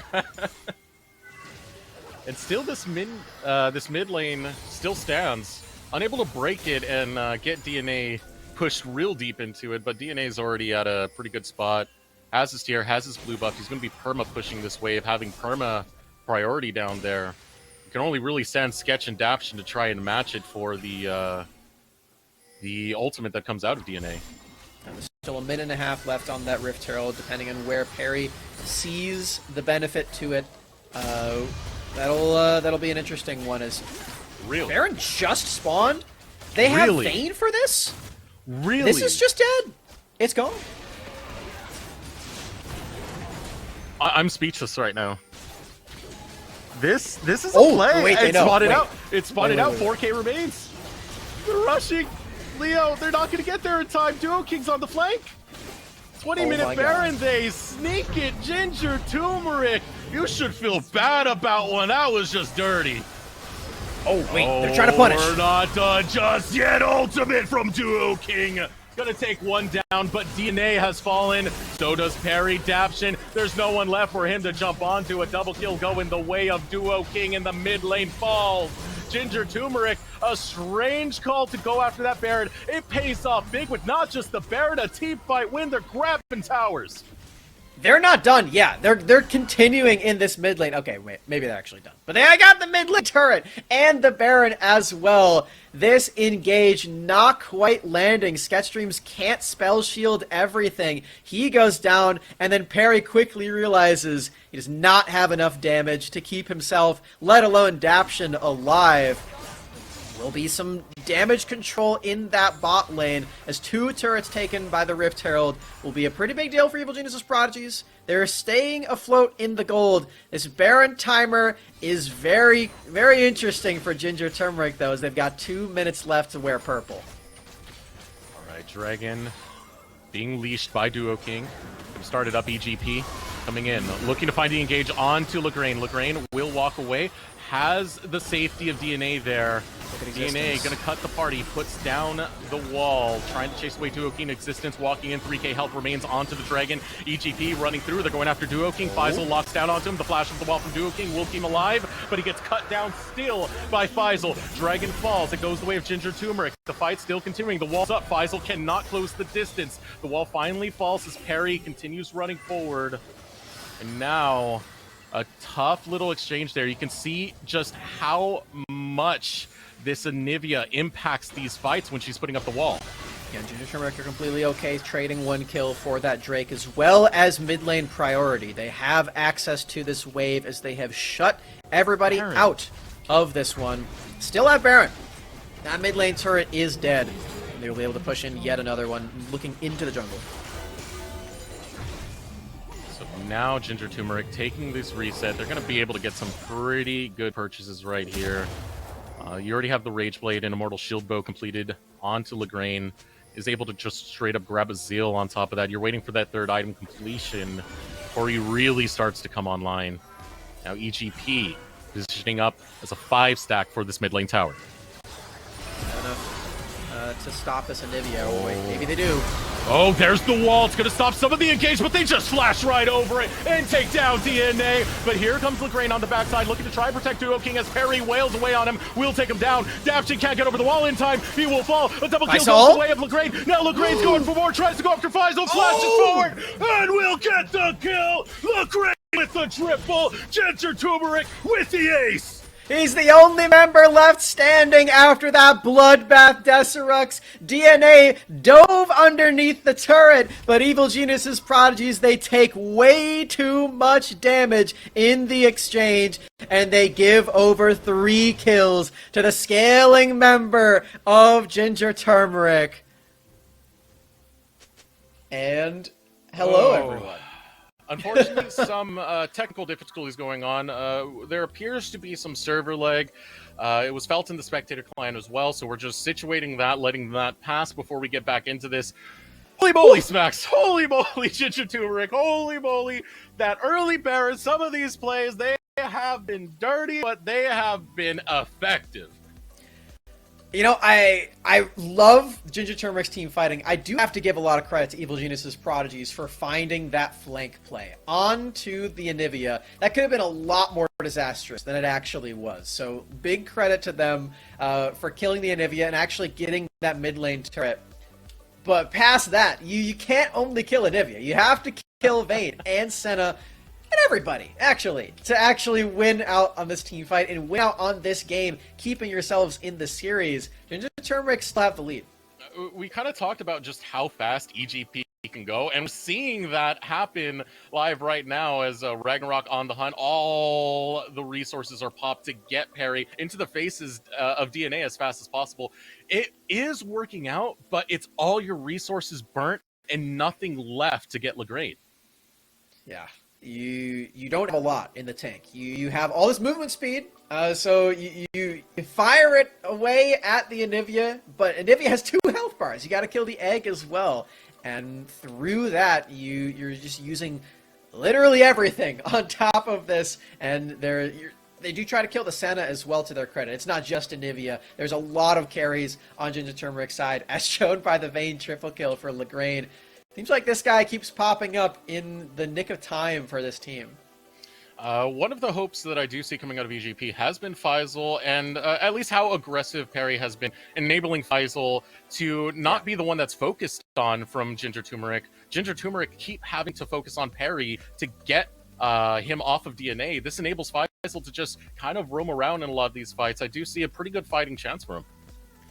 And still this mid lane still stands. Unable to break it and get DNA pushed real deep into it, but DNA's already at a pretty good spot. Has his tier, has his blue buff. He's going to be perma pushing this wave, having perma priority down there. You can only really send Sketch and Daption to try and match it for the ultimate that comes out of DNA.
And there's still a minute and a half left on that Rift Herald, depending on where Perry sees the benefit to it. That'll be an interesting one. As
Really?
Baron just spawned? They have
Really?
Vayne for this?
Really?
This is just dead. It's gone.
I'm speechless right now. This is a
Oh,
play.
wait, they
It's
know.
spotted
Wait.
out. It's spotted
Wait,
out.
wait.
4K remains. They're rushing. Leo, they're not going to get there in time. Duo King's on the flank. 20-minute
my
Baron.
God.
They sneak it. Ginger Turmeric. You should feel bad about one. That was just dirty.
Oh, wait, they're trying to punish.
We're not done just yet. Ultimate from Duo King. Gonna take one down, but DNA has fallen. So does Perry. Daption. There's no one left for him to jump onto. A double kill go in the way of Duo King, and the mid lane falls. Ginger Turmeric, a strange call to go after that Baron. It pays off big with not just the Baron, a team fight win. They're grabbing towers.
They're not done. Yeah, they're continuing in this mid lane. Okay, wait, maybe they're actually done. But I got the mid lane turret and the Baron as well. This engage not quite landing. Sketchstreams can't spell shield everything. He goes down, and then Perry quickly realizes he does not have enough damage to keep himself, let alone Daption, alive. Will be some damage control in that bot lane, as 2 turrets taken by the Rift Herald will be a pretty big deal for Evil Genius's Prodigies. They're staying afloat in the gold. This Baron timer is very, very interesting for Ginger Turmeric, though, as they've got 2 minutes left to wear purple.
All right, Dragon being leashed by Duo King. Started up EGP, coming in, looking to find the engage onto Lagrange. Lagrange will walk away, has the safety of DNA there. DNA gonna cut the party, puts down the wall, trying to chase away Duo King. Existence walking in, 3k health remains onto the Dragon. EGP running through, they're going after Duo King. Faisal locks down onto him, the flash of the wall from Duo King will keep him alive, but he gets cut down still by Faisal. Dragon falls, it goes the way of Ginger Turmeric. The fight's still continuing, the wall's up, Faisal cannot close the distance. The wall finally falls as Perry continues running forward. And now, a tough little exchange there. You can see just how much this Anivia impacts these fights when she's putting up the wall.
Yeah, Ginger Turmeric are completely okay trading 1 kill for that Drake, as well as mid lane priority. They have access to this wave as they have shut everybody
Baron.
out of this one. Still have Baron. That mid lane turret is dead. And they will be able to push in yet another one, looking into the jungle.
So now Ginger Turmeric taking this reset. They're going to be able to get some pretty good purchases right here. You already have the Rage Blade and Immortal Shield Bow completed onto Lagrange. Is able to just straight up grab a Zeal on top of that. You're waiting for that 3rd item completion before he really starts to come online. Now EGP positioning up as a 5 stack for this mid lane tower.
Enough to stop this Anivia. Oh, wait, maybe they do.
Oh, there's the wall. It's going to stop some of the engage, but they just flash right over it and take down DNA. But here comes Lagrange on the backside, looking to try and protect Duo King as Perry wails away on him. Will take him down. Daption can't get over the wall in time. He will fall. A double kill goes the way of Lagrange. Now Lagrange's going for more, tries to go after Faisal, flashes forward, and will get the kill. Lagrange with the triple. Ginger Turmeric with the ace.
He's the only member left standing after that bloodbath, Desirux. DNA dove underneath the turret, but Evil Genius's Prodigies, they take way too much damage in the exchange, and they give over 3 kills to the scaling member of Ginger Turmeric. And hello, everyone.
Unfortunately, some technical difficulties going on. There appears to be some server lag. It was felt in the spectator client as well, so we're just situating that, letting that pass before we get back into this. Holy moly, Smacks! Holy moly, Ginger Turmeric! Holy moly! That early Baron, some of these plays, they have been dirty, but they have been effective.
You know, I love Ginger Turmeric's team fighting. I do have to give a lot of credit to Evil Genius's Prodigies for finding that flank play onto the Anivia. That could have been a lot more disastrous than it actually was. So big credit to them for killing the Anivia and actually getting that mid lane turret. But past that, you can't only kill Anivia. You have to kill Vayne and Senna and everybody, actually, to actually win out on this team fight and win out on this game, keeping yourselves in the series. Ginger Turmeric still have the lead.
We kind of talked about just how fast EGP can go, and we're seeing that happen live right now as Ragnarok on the hunt. All the resources are popped to get Perry into the faces of DNA as fast as possible. It is working out, but it's all your resources burnt and nothing left to get Legrade.
Yeah. You don't have a lot in the tank. You have all this movement speed, so you fire it away at the Anivia, but Anivia has 2 health bars. You got to kill the egg as well, and through that you're just using literally everything on top of this. And they do try to kill the Senna as well, to their credit. It's not just Anivia. There's a lot of carries on Ginger Turmeric's side, as shown by the Vayne triple kill for Legrade. Seems like this guy keeps popping up in the nick of time for this team.
One of the hopes that I do see coming out of EGP has been Faisal, and at least how aggressive Perry has been, enabling Faisal to not be the one that's focused on from Ginger Turmeric. Ginger Turmeric keep having to focus on Perry to get him off of DNA. This enables Faisal to just kind of roam around in a lot of these fights. I do see a pretty good fighting chance for him.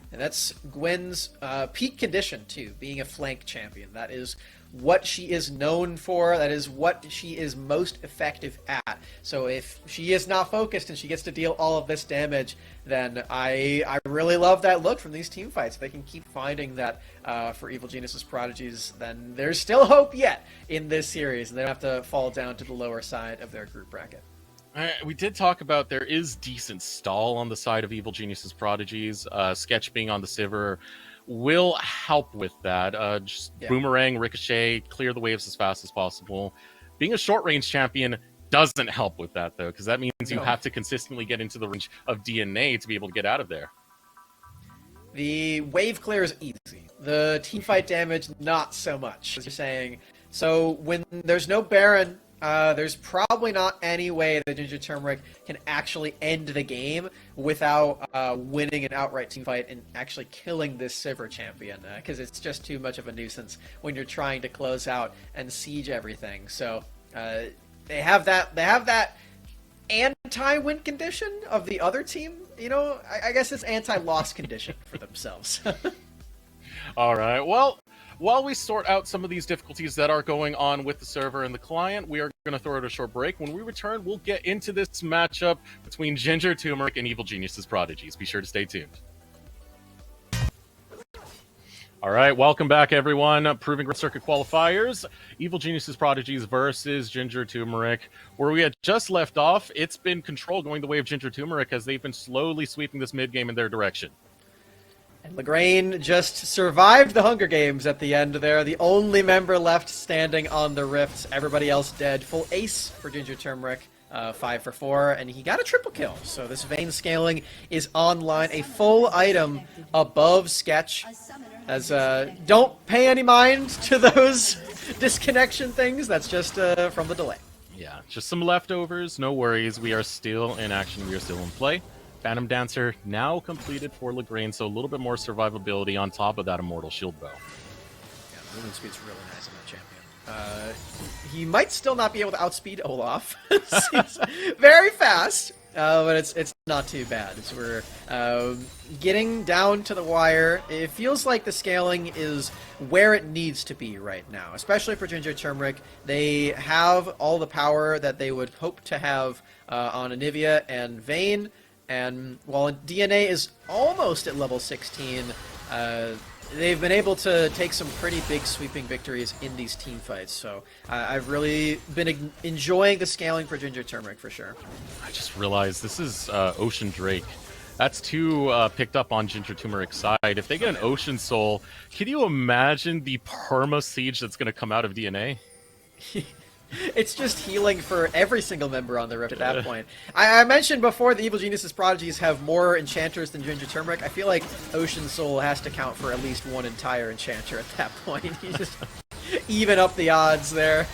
And that's Gwen's peak condition, too, being a flank champion. That is what she is known for. That is what she is most effective at. So if she is not focused and she gets to deal all of this damage, then I really love that look from these team fights. If they can keep finding that for Evil Genius's Prodigies, then there's still hope yet in this series. And they don't have to fall down to the lower side of their group bracket.
We did talk about there is decent stall on the side of Evil Genius's Prodigies. Sketch being on the Sivir will help with that. Boomerang, Ricochet, clear the waves as fast as possible. Being a short-range champion doesn't help with that, though, because that means you have to consistently get into the range of DNA to be able to get out of there.
The wave clear is easy. The teamfight damage, not so much, as you're saying. So when there's no Baron, there's probably not any way that Ginger Turmeric can actually end the game without winning an outright teamfight and actually killing this Sivir champion, because it's just too much of a nuisance when you're trying to close out and siege everything. So they have that anti-win condition of the other team. You know, I guess it's anti-loss condition for themselves.
All right, well, while we sort out some of these difficulties that are going on with the server and the client, we are going to throw it a short break. When we return, we'll get into this matchup between Ginger Turmeric and Evil Genius's Prodigies. Be sure to stay tuned. All right, welcome back, everyone. Proving Ground Circuit qualifiers. Evil Genius's Prodigies versus Ginger Turmeric. Where we had just left off, it's been control going the way of Ginger Turmeric as they've been slowly sweeping this mid-game in their direction.
And Legrane just survived the Hunger Games at the end there. The only member left standing on the rifts. Everybody else dead. Full ace for Ginger Turmeric. 5 for 4, and he got a triple kill. So this Vayne scaling is online. A full item above Sketch. As don't pay any mind to those disconnection things. That's just from the delay.
Yeah, just some leftovers. No worries. We are still in action. We are still in play. Phantom Dancer now completed for Legrane, so a little bit more survivability on top of that Immortal Shield Bow.
Yeah, movement speed's really nice on that champion. He might still not be able to outspeed Olaf. Seems very fast, but it's not too bad. As we're getting down to the wire, it feels like the scaling is where it needs to be right now, especially for Ginger Turmeric. They have all the power that they would hope to have on Anivia and Vayne. And while DNA is almost at level 16, they've been able to take some pretty big sweeping victories in these team fights. So I've really been enjoying the scaling for Ginger Turmeric for sure.
I just realized this is Ocean Drake. That's two picked up on Ginger Turmeric's side. If they get an Ocean Soul, can you imagine the perma siege that's going to come out of DNA?
It's just healing for every single member on the Rift at that point. I mentioned before the Evil Genius's Prodigies have more enchanters than Ginger Turmeric. I feel like Ocean Soul has to count for at least one entire enchanter at that point. You just even up the odds there.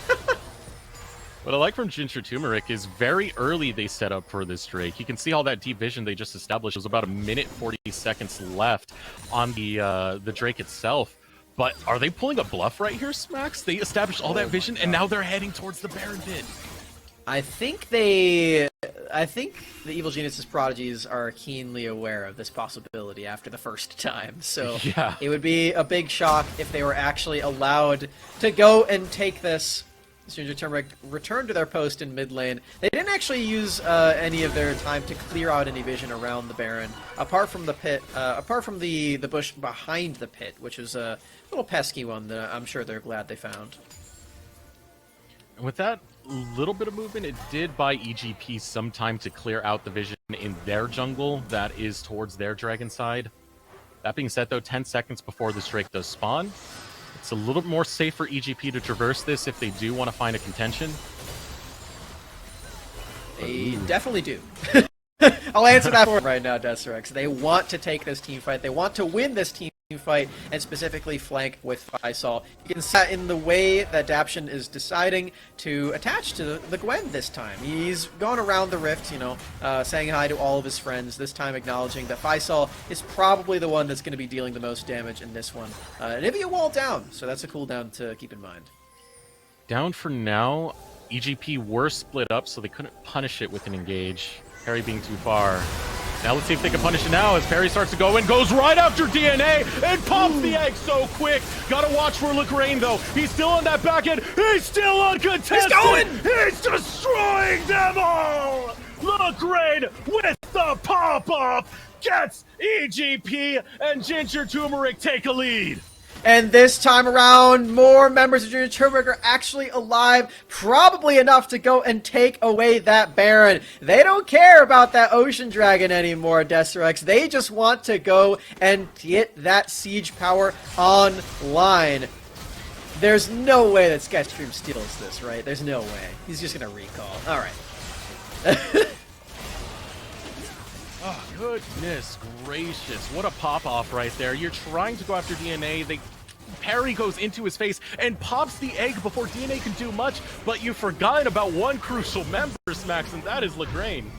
What I like from Ginger Turmeric is very early they set up for this Drake. You can see all that deep vision they just established. There's about 1:40 left on the Drake itself. But are they pulling a bluff right here, Smacks? They established all that vision, and now they're heading towards the Baron pit.
I think the Evil Genius's Prodigies are keenly aware of this possibility after the first time. So
yeah.
It would be a big shock if they were actually allowed to go and take this. Ginger Turmeric returned to their post in mid lane. They didn't actually use any of their time to clear out any vision around the Baron, apart from the pit, apart from the bush behind the pit, which is a little pesky one that I'm sure they're glad they found.
And with that little bit of movement, it did buy EGP some time to clear out the vision in their jungle that is towards their dragon side. That being said, though, 10 seconds before this Drake does spawn, it's a little more safe for EGP to traverse this if they do want to find a contention.
They definitely do. I'll answer that for right now, Deathrex. They want to take this team fight. They want to win this team fight and specifically flank with Faisal. You can see that in the way that Daption is deciding to attach to the Gwen this time. He's gone around the rift, you know, saying hi to all of his friends, this time acknowledging that Faisal is probably the one that's going to be dealing the most damage in this one. And it'll be a wall down, so that's a cooldown to keep in mind.
Down for now. EGP were split up, so they couldn't punish it with an engage. Perry being too far. Now let's see if they can punish it now as Perry starts to go in, goes right after DNA, and pops the egg so quick. Gotta watch for Lagrange, though. He's still on that back end. He's still uncontested.
He's going!
He's destroying them all! Lagrange with the pop-up gets EGP, and Ginger Turmeric take a lead.
And this time around, more members of Ginger Turmeric are actually alive, probably enough to go and take away that Baron. They don't care about that Ocean Dragon anymore, Deathrex. They just want to go and get that siege power online. There's no way that Sketchstream steals this, right? There's no way. He's just going to recall. All right.
Oh, goodness gracious. What a pop-off right there. You're trying to go after DNA. Perry goes into his face and pops the egg before DNA can do much, but you've forgotten about one crucial member, Smacks, and that is Lagrange.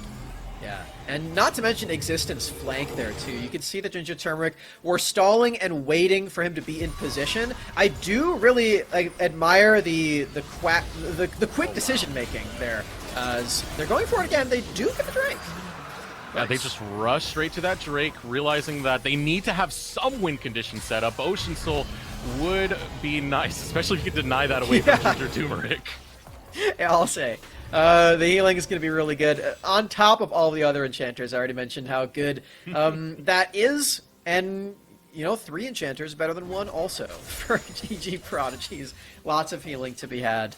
Yeah, and not to mention Existence flank there too. You can see that Ginger Turmeric were stalling and waiting for him to be in position. I do really admire the quick decision making there. As they're going for it again, they do get the Drake.
Yeah, they just rush straight to that Drake, realizing that they need to have some win condition set up. Ocean Soul would be nice, especially if you could deny that away from Ginger Turmeric.
Yeah, I'll say. The healing is going to be really good. On top of all the other enchanters, I already mentioned how good that is. And, you know, 3 enchanters better than 1 also for GG Prodigies. Lots of healing to be had.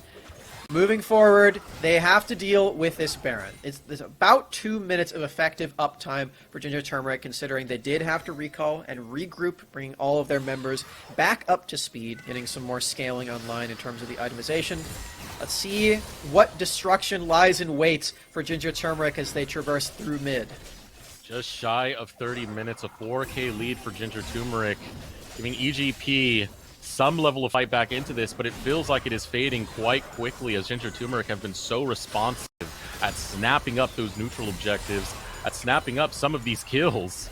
Moving forward, they have to deal with this Baron. There's about 2 minutes of effective uptime for Ginger Turmeric, considering they did have to recall and regroup, bringing all of their members back up to speed, getting some more scaling online in terms of the itemization. Let's see what destruction lies in wait for Ginger Turmeric as they traverse through mid.
Just shy of 30 minutes, a 4K lead for Ginger Turmeric, giving EGP some level of fight back into this, but it feels like it is fading quite quickly as Ginger Turmeric have been so responsive at snapping up those neutral objectives, at snapping up some of these kills.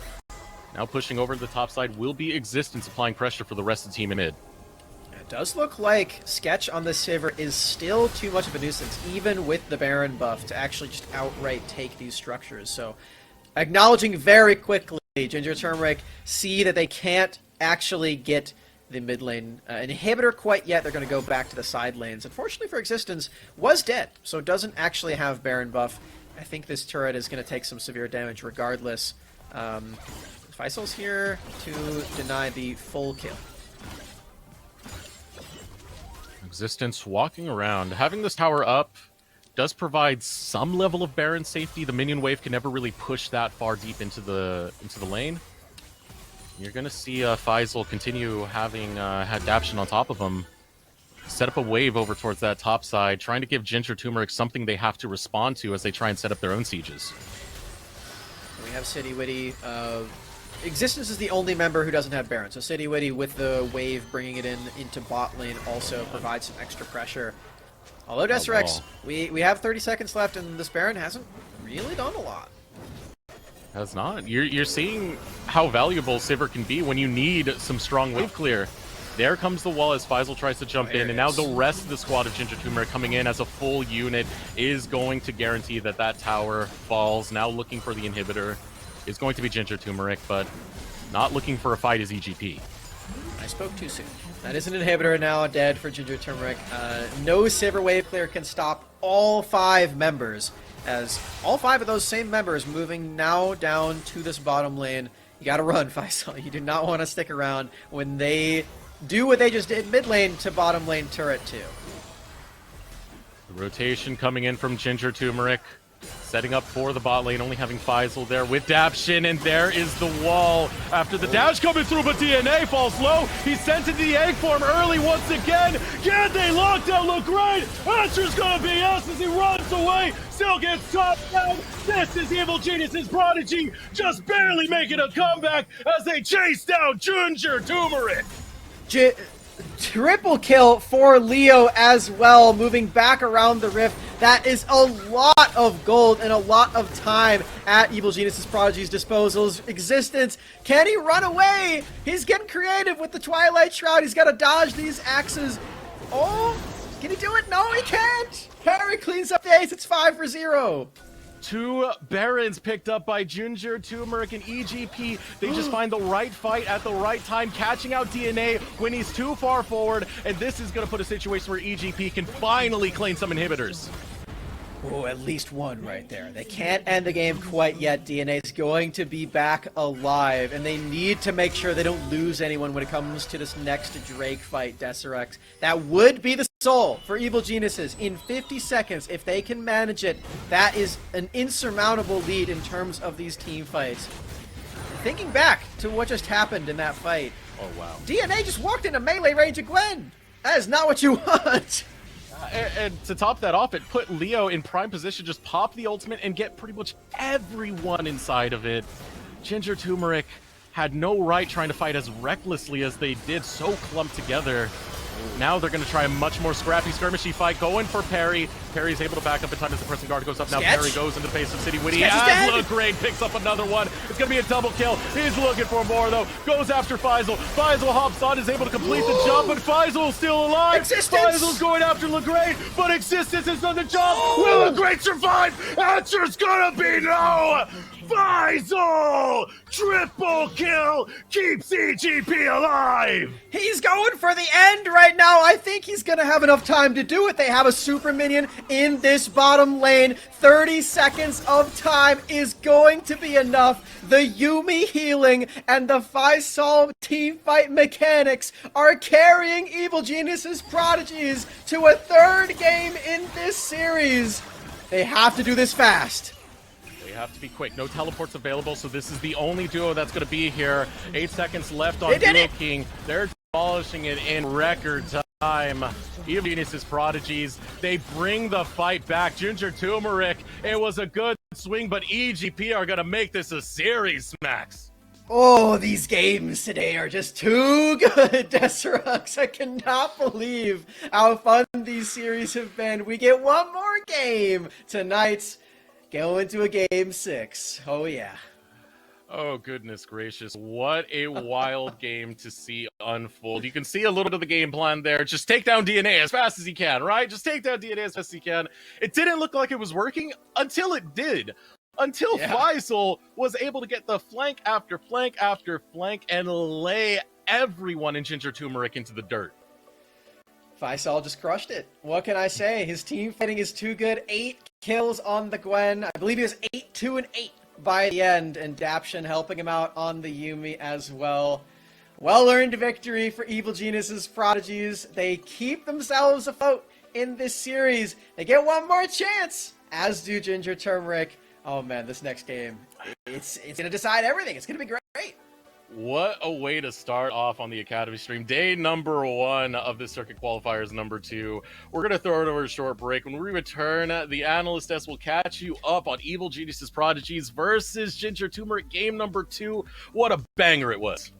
Now pushing over to the top side will be Existence, applying pressure for the rest of the team in mid.
It does look like Sketch on this Sivir is still too much of a nuisance, even with the Baron buff, to actually just outright take these structures. So, acknowledging very quickly, Ginger Turmeric see that they can't actually get the mid lane inhibitor quite yet. They're going to go back to the side lanes. Unfortunately for Existence, was dead, so doesn't actually have Baron buff. I think this turret is going to take some severe damage regardless. Faisal's here to deny the full kill.
Existence walking around. Having this tower up does provide some level of Baron safety. The minion wave can never really push that far deep into the lane. You're going to see Faisal continue having Hadaption on top of him. Set up a wave over towards that top side, trying to give Ginger Turmeric something they have to respond to as they try and set up their own sieges.
We have City Witty. Existence is the only member who doesn't have Baron. So City Witty with the wave bringing it into bot lane also provides some extra pressure. Although Deserex, we have 30 seconds left and this Baron hasn't really done a lot.
Has not. You're seeing how valuable Sivir can be when you need some strong wave clear. There comes the wall as Faisal tries to jump in, and now the rest of the squad of Ginger Turmeric coming in as a full unit is going to guarantee that that tower falls. Now looking for the inhibitor is going to be Ginger Turmeric, but not looking for a fight is EGP.
I spoke too soon. That is an inhibitor now dead for Ginger Turmeric. No Sivir wave clear can stop all 5 members, as all 5 of those same members moving now down to this bottom lane. You gotta run, Faisal. You do not want to stick around when they do what they just did mid lane to bottom lane turret 2.
The rotation coming in from Ginger Turmeric, setting up for the bot lane, only having Faisal there with Daption, and there is the wall after the dash coming through, but DNA falls low. He's sent into the egg form early once again. Can they lock down Lagrange? Answer's gonna be yes as he runs away, still gets chopped down. This is Evil Genius's Prodigy, just barely making a comeback as they chase down Ginger Turmeric.
Triple kill for Leo as well, moving back around the rift. That is a lot of gold and a lot of time at Evil Genius's Prodigy's disposals. Existence, can he run away? He's getting creative with the Twilight Shroud. He's got to dodge these axes. Oh, can he do it? No, he can't. Harry cleans up the ace. It's 5 for 0.
2 Barons picked up by Ginger, Turmeric, and EGP. They just find the right fight at the right time, catching out DNA when he's too far forward, and this is going to put a situation where EGP can finally claim some inhibitors.
Oh, at least one right there. They can't end the game quite yet. DNA is going to be back alive, and they need to make sure they don't lose anyone when it comes to this next Drake fight, Deserex. That would be the soul for Evil Geniuses in 50 seconds. If they can manage it, that is an insurmountable lead in terms of these team fights. Thinking back to what just happened in that fight.
Oh, wow.
DNA just walked into melee range of Gwen. That is not what you want.
And to top that off, it put Leo in prime position, just pop the ultimate and get pretty much everyone inside of it. Ginger Turmeric had no right trying to fight as recklessly as they did, so clumped together. Now they're going to try a much more scrappy, skirmishy fight, going for Parry. Parry's able to back up in time as the pressing guard goes up. Now
Sketch.
Parry goes into the face of City Witty.
Sketch is dead.
Lagrange picks up another one. It's going to be a double kill. He's looking for more, though. Goes after Faisal. Faisal hops on, is able to complete the jump, but Faisal's still alive.
Existence.
Faisal's going after Lagrange, but Existence has done the job. Will Lagrange survive? Answer's going to be no. Faisal! Triple kill keeps EGP alive!
He's going for the end right now. I think he's going to have enough time to do it. They have a super minion in this bottom lane. 30 seconds of time is going to be enough. The Yuumi healing and the Faisal team fight mechanics are carrying Evil Genius's Prodigies to a 3rd game in this series. They have to do this fast.
Have to be quick. No teleports available, so this is the only duo that's going to be here. 8 seconds left on Duo King. They're demolishing it in record time. Evil Genius's Prodigies, they bring the fight back. Ginger Turmeric, it was a good swing, but EGP are going to make this a series, Max.
Oh, these games today are just too good, Deserex. I cannot believe how fun these series have been. We get one more game tonight. Go into a game 6. Oh, yeah.
Oh, goodness gracious. What a wild game to see unfold. You can see a little bit of the game plan there. Just take down DNA as fast as you can, right? Just take down DNA as fast as you can. It didn't look like it was working until it did. Until Faisal was able to get the flank after flank after flank and lay everyone in Ginger Turmeric into the dirt.
Faisal just crushed it. What can I say? His team fighting is too good. 8 kills on the Gwen. I believe he was 8-2-8 by the end, and Daption helping him out on the Yumi as well. Well-earned victory for Evil Genius's Prodigies. They keep themselves afloat in this series. They get one more chance, as do Ginger Turmeric. Oh man, this next game, it's gonna decide everything. It's gonna be great.
What a way to start off on the Academy stream. Day number 1 of the Circuit Qualifiers number 2. We're going to throw it over a short break. When we return, the Analyst S will catch you up on Evil Genius's Prodigies versus Ginger Turmeric game number 2. What a banger it was.